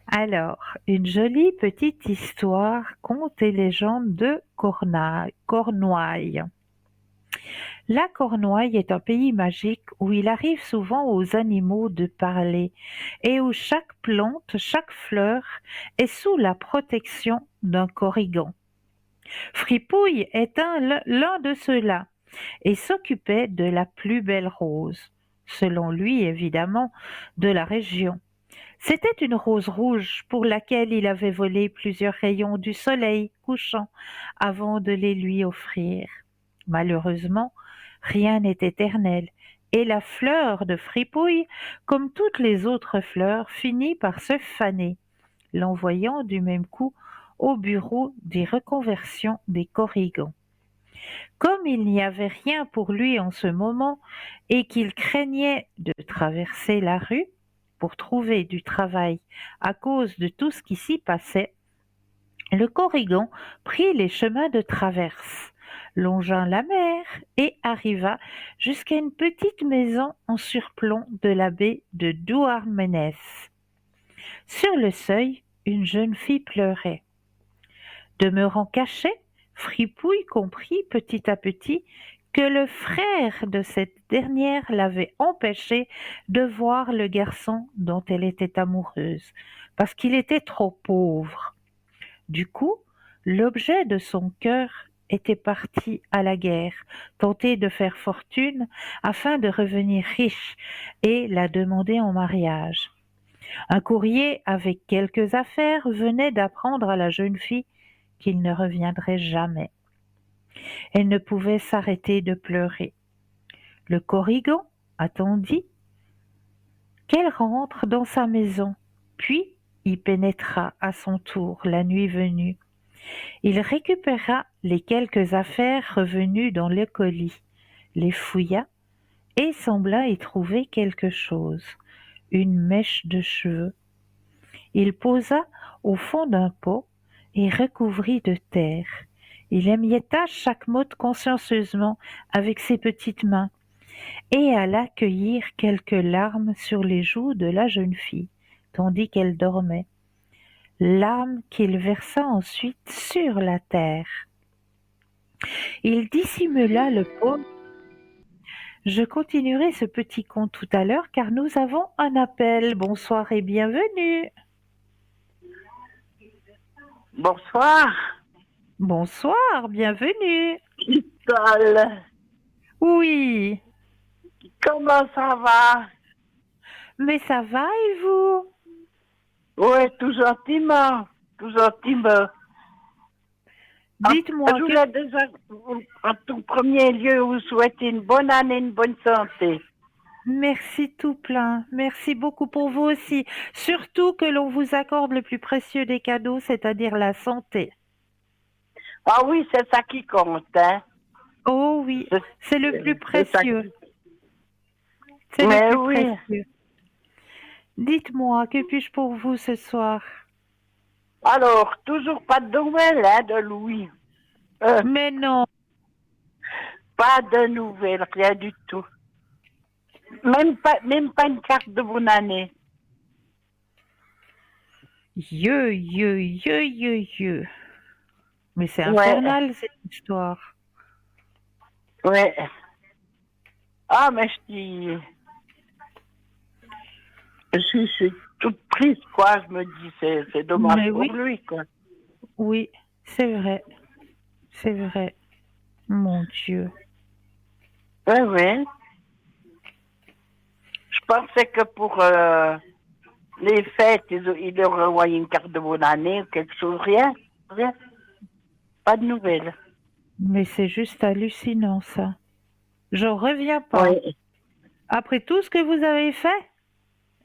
Alors, une jolie petite histoire, conte et légende de Cornouailles. La Cornouaille est un pays magique où il arrive souvent aux animaux de parler et où chaque plante, chaque fleur est sous la protection d'un corrigan. Fripouille est l'un de ceux-là et s'occupait de la plus belle rose, selon lui évidemment, de la région. C'était une rose rouge pour laquelle il avait volé plusieurs rayons du soleil couchant avant de les lui offrir. Malheureusement, rien n'est éternel Et la fleur de Fripouille, comme toutes les autres fleurs, finit par se faner, l'envoyant du même coup au bureau des reconversions des Corrigans. Comme il n'y avait rien pour lui en ce moment et qu'il craignait de traverser la rue pour trouver du travail à cause de tout ce qui s'y passait, le Corrigan prit les chemins de traverse, longea la mer et arriva jusqu'à une petite maison en surplomb de la baie de Douarnenez. Sur le seuil, une jeune fille pleurait. Demeurant caché, Fripouille comprit petit à petit que le frère de cette dernière l'avait empêchée de voir le garçon dont elle était amoureuse, parce qu'il était trop pauvre. Du coup, l'objet de son cœur était parti à la guerre, tenter de faire fortune afin de revenir riche et la demander en mariage. Un courrier avec quelques affaires venait d'apprendre à la jeune fille qu'il ne reviendrait jamais. Elle ne pouvait s'arrêter de pleurer. Le Corrigan attendit qu'elle rentre dans sa maison, puis y pénétra à son tour la nuit venue. Il récupéra les quelques affaires revenues dans le colis, les fouilla et sembla y trouver quelque chose, une mèche de cheveux. Il posa au fond d'un pot et recouvrit de terre. Il émietta chaque motte consciencieusement avec ses petites mains et alla cueillir quelques larmes sur les joues de la jeune fille, tandis qu'elle dormait. Larmes qu'il versa ensuite sur la terre. Il dissimula le pot. Je continuerai ce petit conte tout à l'heure car nous avons un appel. Bonsoir et bienvenue. Bonsoir, Bonsoir, bienvenue. Nicole. Oui, Comment ça va? mais ça va et vous? Oui, tout gentiment, tout gentiment. Dites-moi Je que... voulais déjà, en tout premier lieu, vous souhaiter une bonne année, une bonne santé. Merci tout plein. Merci beaucoup pour vous aussi. Surtout que l'on vous accorde le plus précieux des cadeaux, c'est-à-dire la santé. Ah oui, c'est ça qui compte, hein. Oh oui, c'est le plus C'est ça précieux. qui... C'est le Mais plus oui. précieux. Dites-moi, que puis-je pour vous ce soir? Alors, toujours pas de nouvelles, hein, de Louis. Mais non, Pas de nouvelles, rien du tout. Même pas une carte de bonne année. Yeux. Mais c'est Ouais, infernal cette histoire. ouais. Ah, mais je dis... Je suis toute triste, quoi. Je me dis, c'est dommage Mais pour oui, lui, quoi. oui, c'est vrai, c'est vrai. Mon Dieu. Oui, oui. Je pensais que pour les fêtes, il leur envoyé une carte de bonne année ou quelque chose. Rien, rien. Pas de nouvelles. Mais c'est juste hallucinant ça. J'en reviens pas. Oui. Après tout ce que vous avez fait,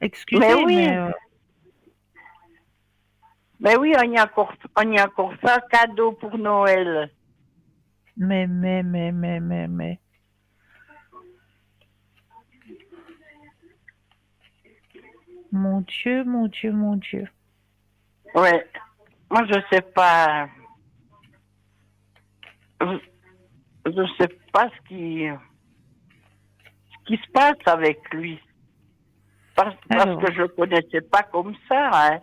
Mais excusez, oui, mais mais oui, on y a encore fait un cadeau pour Noël. mais. Mon Dieu, mon Dieu, mon Dieu. Ouais. Moi, je sais pas. Je sais pas ce qui se passe avec lui. Parce Alors, que je le connaissais pas comme ça, hein.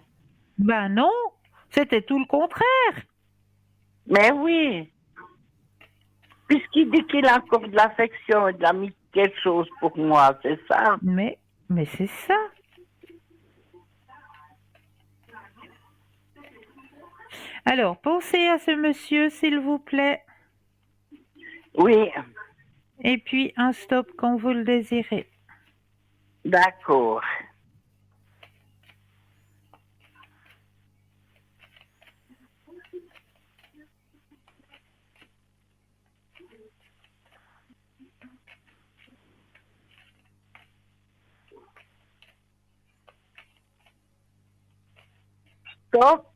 ben non, c'était tout le contraire. Mais oui, puisqu'il dit qu'il a encore de l'affection et de l'amitié, quelque chose pour moi, c'est ça. Mais c'est ça. Alors, pensez à ce monsieur, s'il vous plaît, Oui, et puis un stop quand vous le désirez. d'accord. stop.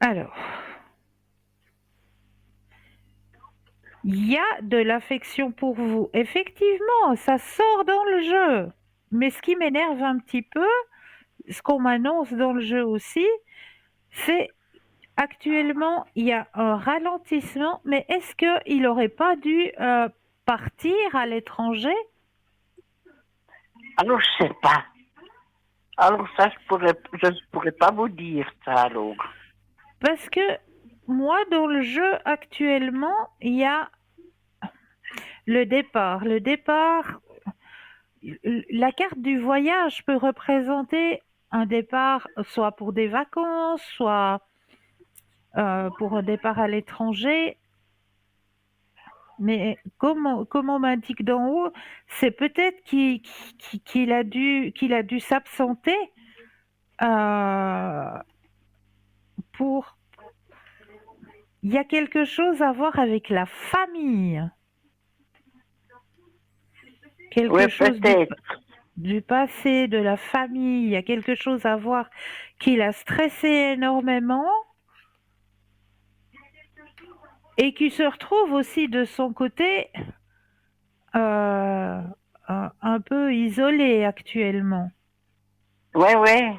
Alors, il y a de l'affection pour vous. Effectivement, ça sort dans le jeu. Mais ce qui m'énerve un petit peu, ce qu'on m'annonce dans le jeu aussi, c'est actuellement, il y a un ralentissement, mais est-ce qu'il n'aurait pas dû partir à l'étranger? Alors, je sais pas. Alors, ça, je ne pourrais pas vous dire ça, alors. Parce que moi, dans le jeu actuellement, il y a le départ. Le départ, la carte du voyage peut représenter un départ soit pour des vacances, soit pour un départ à l'étranger. Mais comme on m'indique d'en haut, c'est peut-être qu'il a dû s'absenter pour... Il y a quelque chose à voir avec la famille. Quelque Oui, chose peut-être. du passé, de la famille. Il y a quelque chose à voir qu'il a stressé énormément et qui se retrouve aussi de son côté un peu isolé actuellement. Oui, oui.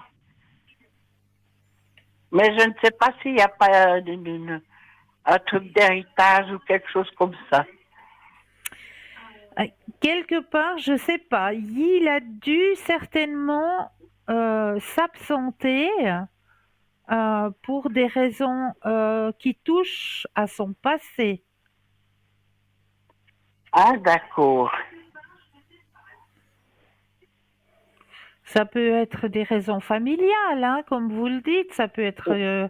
Mais je ne sais pas s'il n'y a pas un truc d'héritage ou quelque chose comme ça. Quelque part, je sais pas, il a dû certainement s'absenter pour des raisons qui touchent à son passé. Ah, d'accord. Ça peut être des raisons familiales, hein, comme vous le dites, ça peut être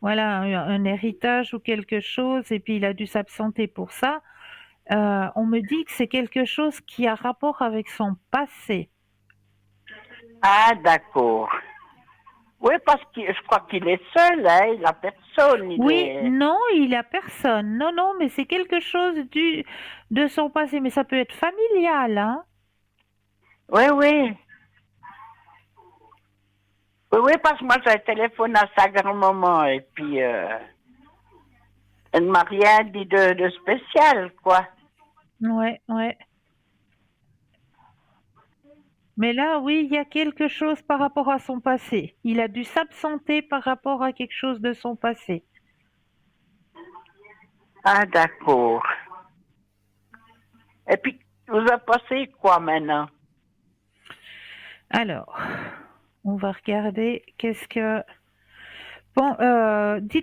voilà, un héritage ou quelque chose, et puis il a dû s'absenter pour ça. On me dit que c'est quelque chose qui a rapport avec son passé. Ah, d'accord. Oui, parce que je crois qu'il est seul, hein, il n'a personne. Oui, non, il a personne. Non, non, mais c'est quelque chose de son passé, mais ça peut être familial, hein. Oui, oui. Oui, oui, parce que moi, j'ai téléphoné à sa grand-maman et puis elle ne m'a rien dit de spécial, quoi. Ouais, ouais. Mais là, oui, il y a quelque chose par rapport à son passé. Il a dû s'absenter par rapport à quelque chose de son passé. Ah, d'accord. Et puis, vous a passé quoi maintenant? Alors, on va regarder qu'est-ce que... Bon,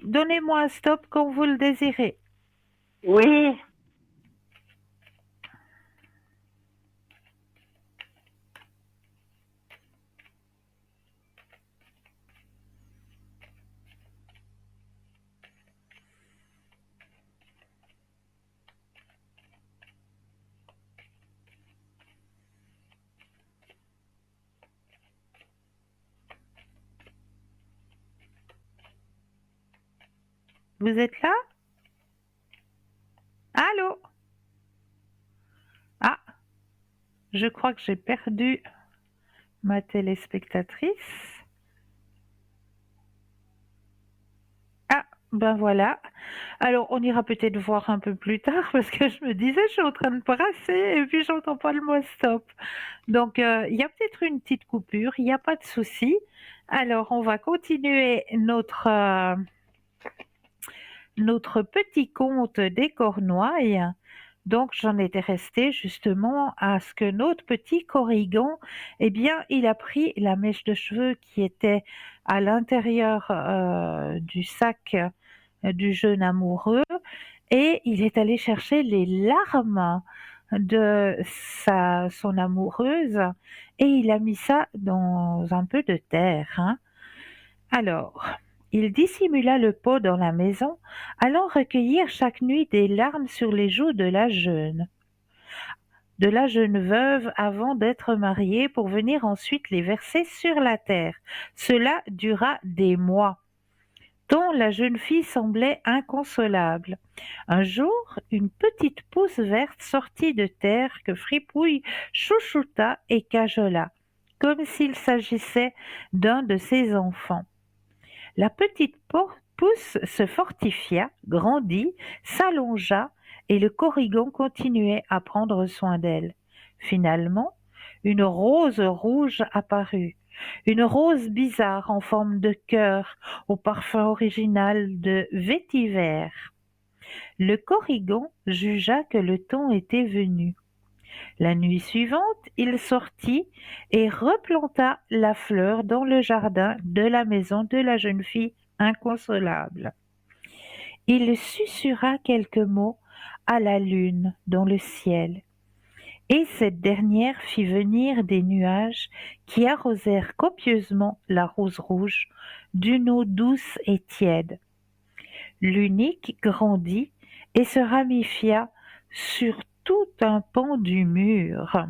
donnez-moi un stop quand vous le désirez. Oui. Vous êtes là? Allô? Ah, je crois que j'ai perdu ma téléspectatrice. Ah, ben voilà. Alors, on ira peut-être voir un peu plus tard parce que je me disais, je suis en train de brasser et puis j'entends pas le mot stop. Donc, il y a peut-être une petite coupure, il n'y a pas de souci. Alors, on va continuer notre petit conte des Cornouailles. Donc, j'en étais restée justement à ce que notre petit Corrigan, eh bien, il a pris la mèche de cheveux qui était à l'intérieur du sac du jeune amoureux et il est allé chercher les larmes de son amoureuse et il a mis ça dans un peu de terre, hein. Alors, il dissimula le pot dans la maison, allant recueillir chaque nuit des larmes sur les joues de la jeune veuve avant d'être mariée pour venir ensuite les verser sur la terre. Cela dura des mois. dont la jeune fille semblait inconsolable. Un jour, une petite pousse verte sortit de terre que Fripouille chouchouta et cajola, comme s'il s'agissait d'un de ses enfants. La petite pousse se fortifia, grandit, s'allongea, et le Corrigan continuait à prendre soin d'elle. Finalement, une rose rouge apparut, une rose bizarre en forme de cœur, au parfum original de vétiver. Le Corrigan jugea que le temps était venu. La nuit suivante, il sortit et replanta la fleur dans le jardin de la maison de la jeune fille inconsolable. Il susurra quelques mots à la lune dans le ciel, et cette dernière fit venir des nuages qui arrosèrent copieusement la rose rouge d'une eau douce et tiède. L'unique grandit et se ramifia sur tout un pan du mur.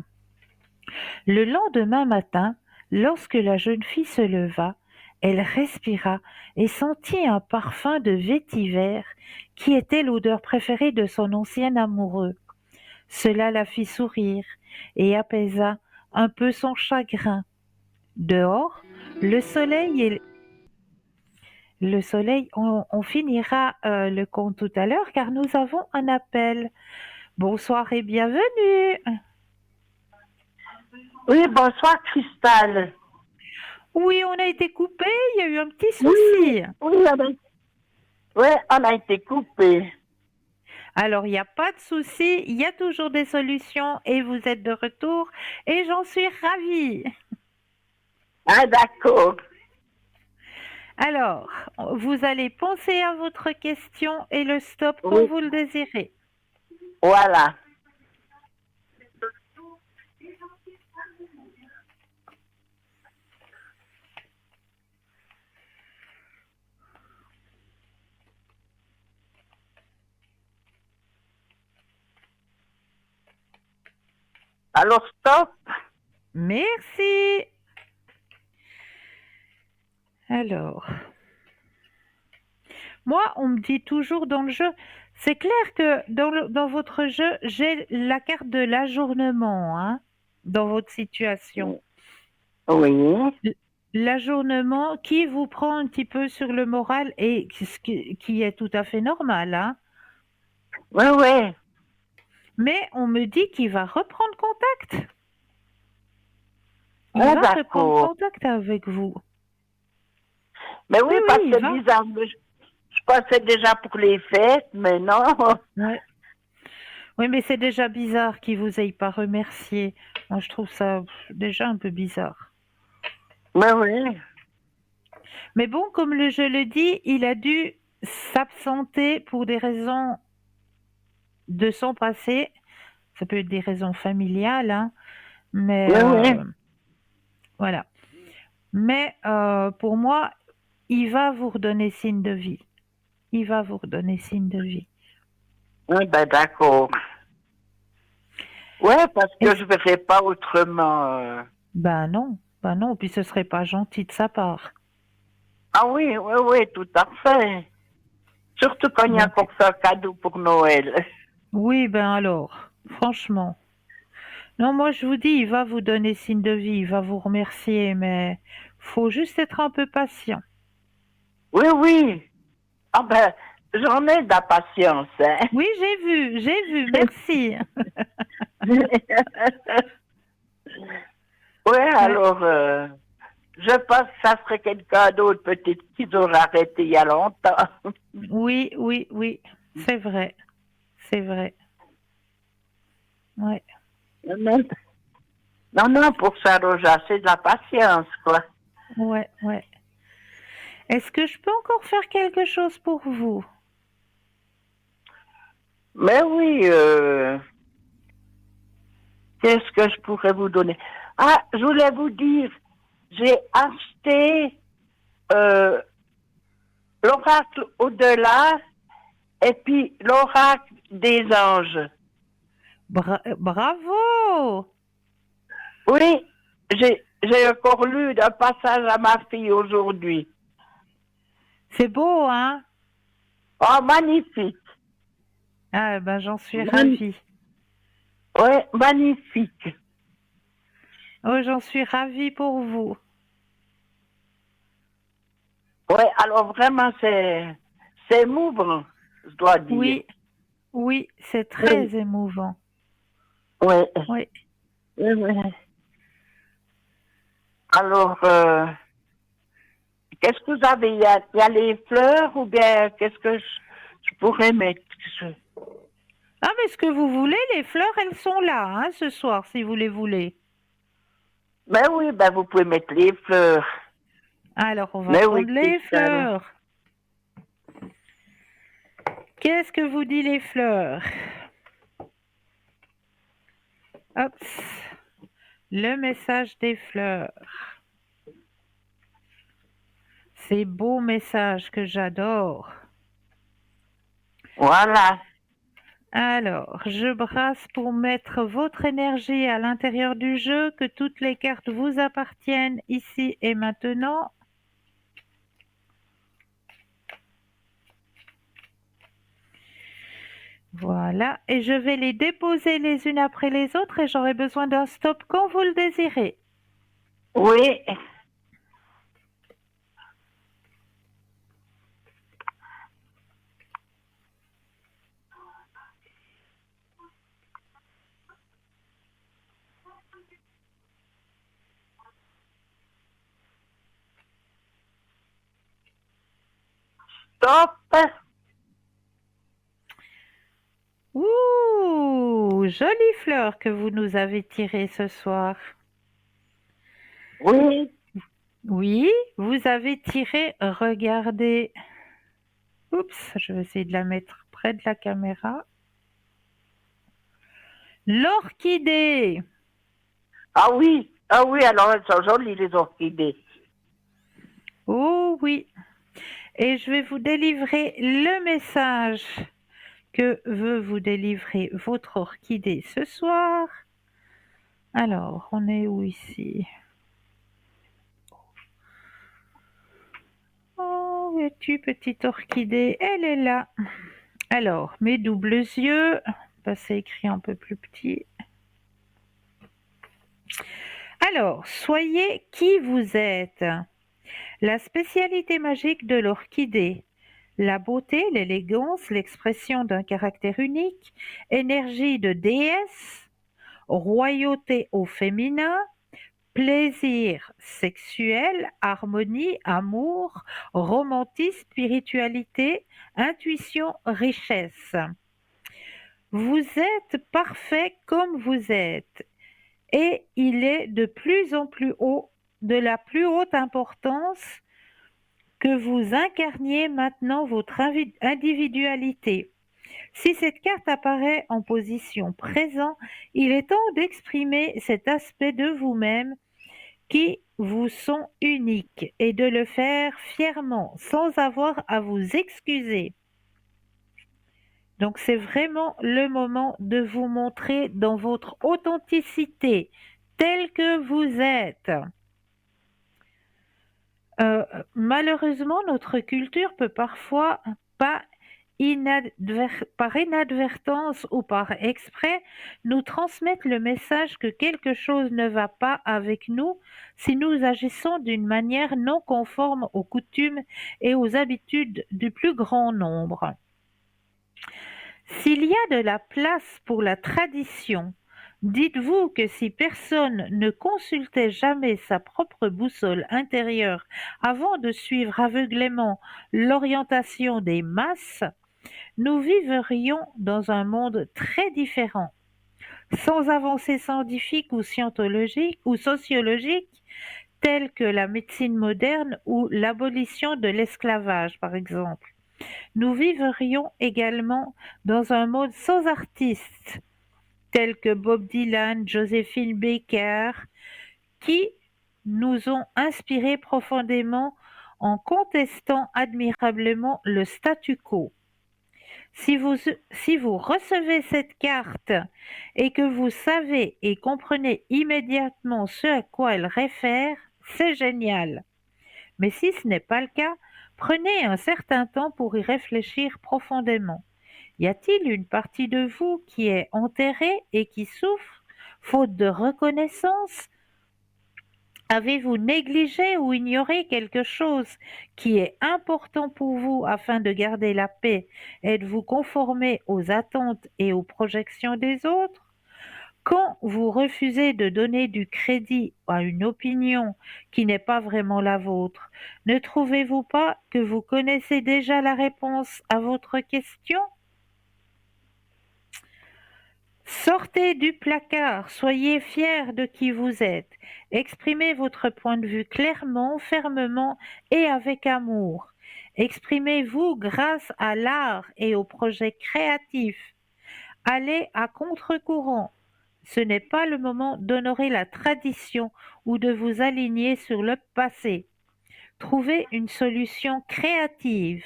Le lendemain matin, lorsque la jeune fille se leva, elle respira et sentit un parfum de vétiver qui était l'odeur préférée de son ancien amoureux. Cela la fit sourire et apaisa un peu son chagrin. Dehors, le soleil, on finira le conte tout à l'heure car nous avons un appel. Bonsoir et bienvenue. Oui, bonsoir, Cristal. Oui, on a été coupé, il y a eu un petit souci. Oui, on a été coupé. Alors, il n'y a pas de souci, il y a toujours des solutions et vous êtes de retour et j'en suis ravie. Ah, d'accord. Alors, vous allez penser à votre question et le stop quand Oui. vous le désirez. Voilà. Alors, stop. Merci. Alors, moi, on me dit toujours dans le jeu, c'est clair que dans votre jeu, j'ai la carte de l'ajournement, hein, dans votre situation. Oui. L'ajournement qui vous prend un petit peu sur le moral et qui est tout à fait normal, hein. Oui, oui. Mais on me dit qu'il va reprendre contact. Il Ah, va reprendre d'accord. contact avec vous. Mais oui, Oui, parce oui, que il va. c'est bizarre. Je pensais déjà pour les fêtes, mais non. Ouais. Oui, mais c'est déjà bizarre qu'il vous ait pas remercié. Moi, je trouve ça déjà un peu bizarre. Mais oui. Mais bon, comme le jeu le dit, il a dû s'absenter pour des raisons de son passé. Ça peut être des raisons familiales, hein, mais Oui, oui. voilà. Mais pour moi, il va vous redonner signe de vie. Il va vous redonner signe de vie. Oui, ben d'accord. Ouais, parce que je ne ferai pas autrement. Ben non, puis ce serait pas gentil de sa part. Ah oui, oui, oui, tout à fait. Surtout quand il y a Donc, encore fait un cadeau pour Noël. oui, ben alors, franchement. Non, moi je vous dis, il va vous donner signe de vie, il va vous remercier, mais faut juste être un peu patient. Oui, oui. Ah ben, j'en ai de la patience, hein. Oui, j'ai vu, merci. Oui, alors, je pense que ça serait quelqu'un d'autre, peut-être qu'ils auraient arrêté il y a longtemps. Oui, oui, oui, c'est vrai, c'est vrai. Ouais. Non, non, non, pour ça, Roja, c'est de la patience, quoi. Ouais, ouais. Est-ce que je peux encore faire quelque chose pour vous? Mais oui, qu'est-ce que je pourrais vous donner? Ah, je voulais vous dire, j'ai acheté l'oracle au-delà et puis l'oracle des anges. Bravo! Oui, j'ai encore lu d'un passage à ma fille aujourd'hui. C'est beau, hein? Oh, magnifique. Ah, ben, j'en suis Man- ravie. Ouais, magnifique. Oh, j'en suis ravie pour vous. Ouais, alors vraiment, c'est émouvant, je dois dire. Oui, oui, c'est Oui, très émouvant. ouais, Oui. ouais, ouais. Alors, qu'est-ce que vous avez? Il y a les fleurs ou bien qu'est-ce que je pourrais mettre? Ah, mais ce que vous voulez, les fleurs, elles sont là, hein, ce soir, si vous les voulez. Ben oui, ben vous pouvez mettre les fleurs. Alors, on va Mais oui, prendre les Christelle. fleurs. Qu'est-ce que vous dit les fleurs? Hop, le message des fleurs. Ces beaux messages que j'adore. Voilà. Alors, je brasse pour mettre votre énergie à l'intérieur du jeu, que toutes les cartes vous appartiennent ici et maintenant. Voilà, et je vais les déposer les unes après les autres et j'aurai besoin d'un stop quand vous le désirez. Oui. Stop. Ouh, jolie fleur que vous nous avez tirée ce soir. Oui. Oui, vous avez tiré, regardez. Oups, je vais essayer de la mettre près de la caméra. L'orchidée. Ah oui. Ah oui, alors elles sont jolies, les orchidées. Oh oui. Et je vais vous délivrer le message que veut vous délivrer votre orchidée ce soir. Alors, on est où ici? Oh, es-tu petite orchidée? Elle est là. Alors, mes doubles yeux. Ben, c'est écrit un peu plus petit. Alors, soyez qui vous êtes. La spécialité magique de l'orchidée. La beauté, l'élégance, l'expression d'un caractère unique, énergie de déesse, royauté au féminin, plaisir sexuel, harmonie, amour, romantisme, spiritualité, intuition, richesse. Vous êtes parfait comme vous êtes et il est de plus en plus haut, de la plus haute importance que vous incarniez maintenant votre individualité. Si cette carte apparaît en position présent, il est temps d'exprimer cet aspect de vous-même qui vous sont uniques et de le faire fièrement sans avoir à vous excuser. Donc c'est vraiment le moment de vous montrer dans votre authenticité, telle que vous êtes. Malheureusement, notre culture peut parfois, pas par inadvertance ou par exprès, nous transmettre le message que quelque chose ne va pas avec nous si nous agissons d'une manière non conforme aux coutumes et aux habitudes du plus grand nombre. S'il y a de la place pour la tradition, dites-vous que si personne ne consultait jamais sa propre boussole intérieure avant de suivre aveuglément l'orientation des masses, nous vivrions dans un monde très différent, sans avancées scientifiques ou scientologiques ou sociologiques telles que la médecine moderne ou l'abolition de l'esclavage, par exemple. Nous vivrions également dans un monde sans artistes, tels que Bob Dylan, Josephine Baker, qui nous ont inspirés profondément en contestant admirablement le statu quo. Si vous recevez cette carte et que vous savez et comprenez immédiatement ce à quoi elle réfère, c'est génial. Mais si ce n'est pas le cas, Prenez un certain temps pour y réfléchir profondément. Y a-t-il une partie de vous qui est enterrée et qui souffre, faute de reconnaissance? Avez-vous négligé ou ignoré quelque chose qui est important pour vous afin de garder la paix? Êtes-vous conformé aux attentes et aux projections des autres? Quand vous refusez de donner du crédit à une opinion qui n'est pas vraiment la vôtre, ne trouvez-vous pas que vous connaissez déjà la réponse à votre question? Sortez du placard, soyez fiers de qui vous êtes. Exprimez votre point de vue clairement, fermement et avec amour. Exprimez-vous grâce à l'art et aux projets créatifs. Allez à contre-courant. Ce n'est pas le moment d'honorer la tradition ou de vous aligner sur le passé. Trouvez une solution créative.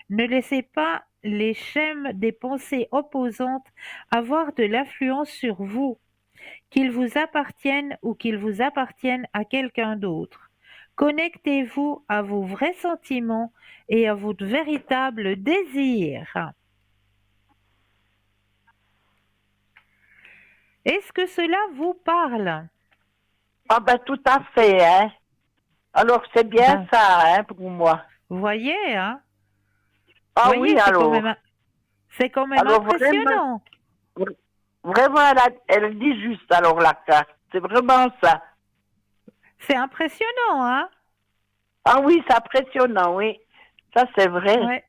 Ne laissez pas les schèmes des pensées opposantes avoir de l'influence sur vous, qu'ils vous appartiennent ou qu'ils vous appartiennent à quelqu'un d'autre. Connectez-vous à vos vrais sentiments et à votre véritable désir. Est-ce que cela vous parle? Ah ben tout à fait, hein. Alors c'est bien Ben, ça, hein, pour moi. vous voyez, hein? Ah Voyez, oui, alors. C'est quand même Alors vraiment, impressionnant. vraiment, elle dit juste alors la carte. C'est vraiment ça. C'est impressionnant, hein? Ah oui, c'est impressionnant, oui. Ça c'est vrai. Ouais,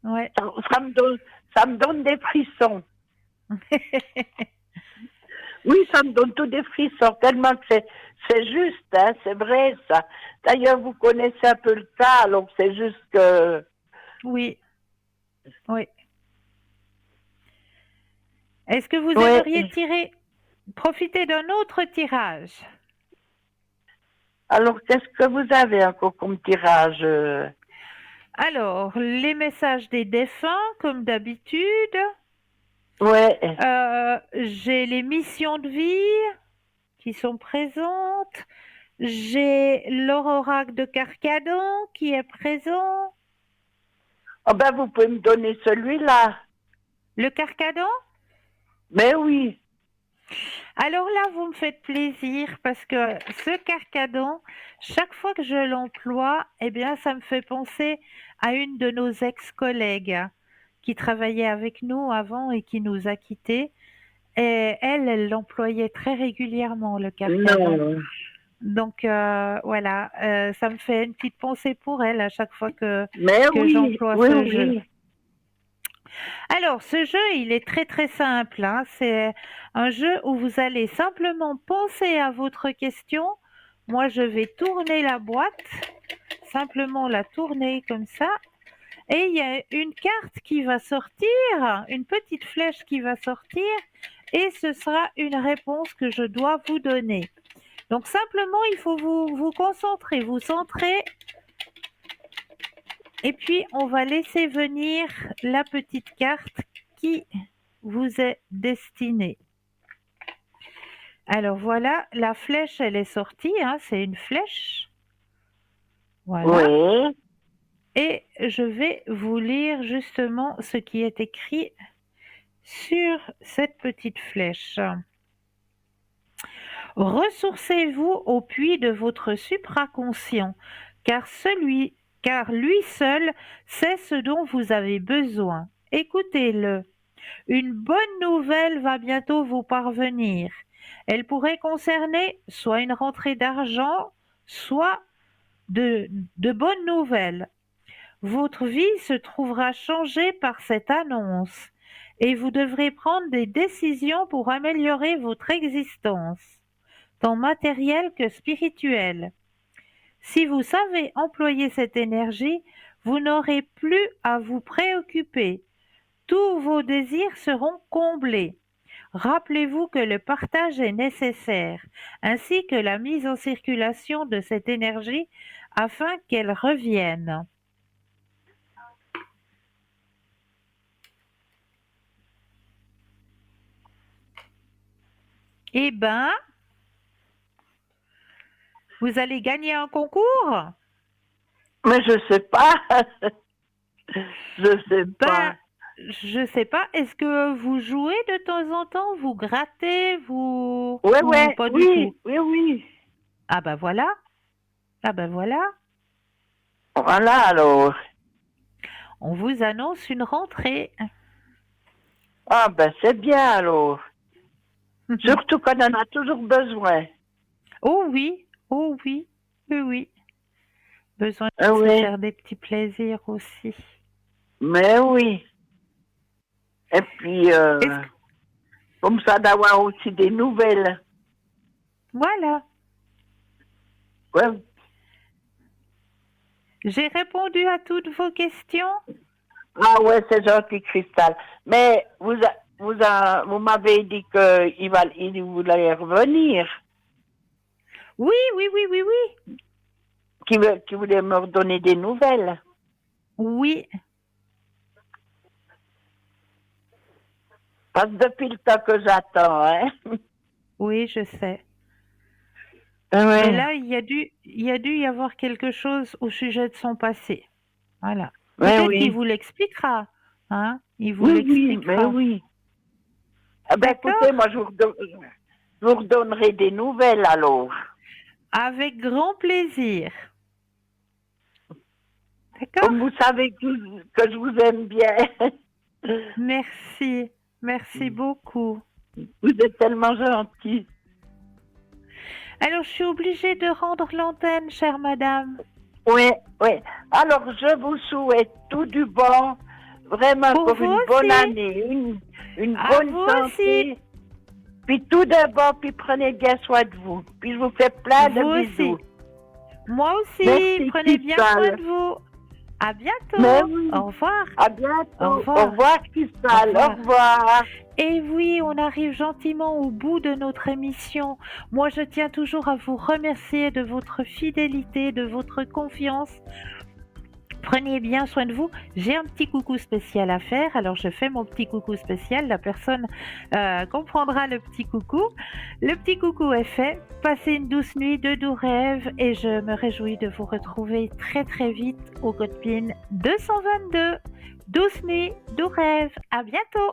ouais. Ça me donne des frissons. Oui, ça me donne tous des frissons, tellement que c'est juste, hein, c'est vrai ça. D'ailleurs, vous connaissez un peu le cas, alors c'est juste que... Oui, oui. Est-ce que vous Ouais. aimeriez profiter d'un autre tirage? Alors, qu'est-ce que vous avez encore comme tirage Alors, les messages des défunts, comme d'habitude. Ouais. J'ai les missions de vie qui sont présentes. J'ai l'auroracle de Carcadon qui est présent. Oh ben, vous pouvez me donner celui-là. Le Carcadon? Mais oui. Alors là, vous me faites plaisir parce que ce carcadon, chaque fois que je l'emploie, eh bien, ça me fait penser à une de nos ex-collègues qui travaillait avec nous avant et qui nous a quittés. Et elle l'employait très régulièrement, le carcadon. Non. Donc voilà, ça me fait une petite pensée pour elle à chaque fois Mais que oui, j'emploie oui, ce jeu. oui. Alors, ce jeu, il est très très simple, hein. C'est un jeu où vous allez simplement penser à votre question. Moi, je vais tourner la boîte, simplement la tourner comme ça. Et il y a une carte qui va sortir, une petite flèche qui va sortir, et ce sera une réponse que je dois vous donner. Donc, simplement, il faut vous concentrer, vous centrer. Et puis, on va laisser venir la petite carte qui vous est destinée. Alors voilà, la flèche, elle est sortie, hein, c'est une flèche. Voilà. Oui. Et je vais vous lire justement ce qui est écrit sur cette petite flèche. Ressourcez-vous au puits de votre supraconscient, car lui seul sait ce dont vous avez besoin. Écoutez-le. Une bonne nouvelle va bientôt vous parvenir. Elle pourrait concerner soit une rentrée d'argent, soit de bonnes nouvelles. Votre vie se trouvera changée par cette annonce et vous devrez prendre des décisions pour améliorer votre existence, tant matérielle que spirituelle. Si vous savez employer cette énergie, vous n'aurez plus à vous préoccuper. Tous vos désirs seront comblés. Rappelez-vous que le partage est nécessaire, ainsi que la mise en circulation de cette énergie afin qu'elle revienne. Eh ben, vous allez gagner un concours? Mais je sais pas. Je sais pas. Ben, je sais pas, est-ce que vous jouez de temps en temps? Vous grattez? Ou Ouais, pas du oui, tout? oui. Ah ben voilà. Ah ben voilà. Voilà alors. On vous annonce une rentrée. Ah ben c'est bien alors. Surtout qu'on en a toujours besoin. Oh oui, oh oui, oui, oui. Besoin Ah de se oui, faire des petits plaisirs aussi. mais oui. Et puis, Est-ce que... comme ça d'avoir aussi des nouvelles. Voilà, Ouais. j'ai répondu à toutes vos questions. Ah ouais, c'est gentil, Cristal. Mais vous m'avez dit qu'il voulait revenir, Oui, oui, oui, oui, oui. qu'il voulait me redonner des nouvelles. Oui, Parce que depuis le temps que j'attends, hein. oui, je sais. Ah Mais ouais, là, il y a dû y avoir quelque chose au sujet de son passé. Voilà. ouais, Peut-être qu'il oui. vous l'expliquera. Hein? Il vous Oui, oui, mais l'expliquera. oui. Ah ben D'accord? écoutez, moi je vous redonnerai des nouvelles alors. Avec grand plaisir. D'accord? Comme vous savez que je vous aime bien. Merci. Merci beaucoup. Vous êtes tellement gentil. Alors, je suis obligée de rendre l'antenne, chère madame. Oui, oui. Alors, je vous souhaite tout du bon, vraiment Pour pour vous une bonne aussi. année, une À bonne vous aussi. santé. Puis tout d'abord, puis prenez bien soin de vous. Puis je vous fais plein de Vous bisous. aussi. Moi aussi. Merci, Prenez bien soin Cristal. de vous. À Mais bientôt. oui, Au revoir. à Au bientôt. revoir. Au revoir, Au Cristal. revoir. Au revoir. Et oui, on arrive gentiment au bout de notre émission. Moi, je tiens toujours à vous remercier de votre fidélité, de votre confiance. Prenez bien soin de vous. J'ai un petit coucou spécial à faire. Alors, je fais mon petit coucou spécial. La personne comprendra le petit coucou. Le petit coucou est fait. Passez une douce nuit, de doux rêves. Et je me réjouis de vous retrouver très très vite au Godpin 222. Douce nuit, doux rêves. À bientôt.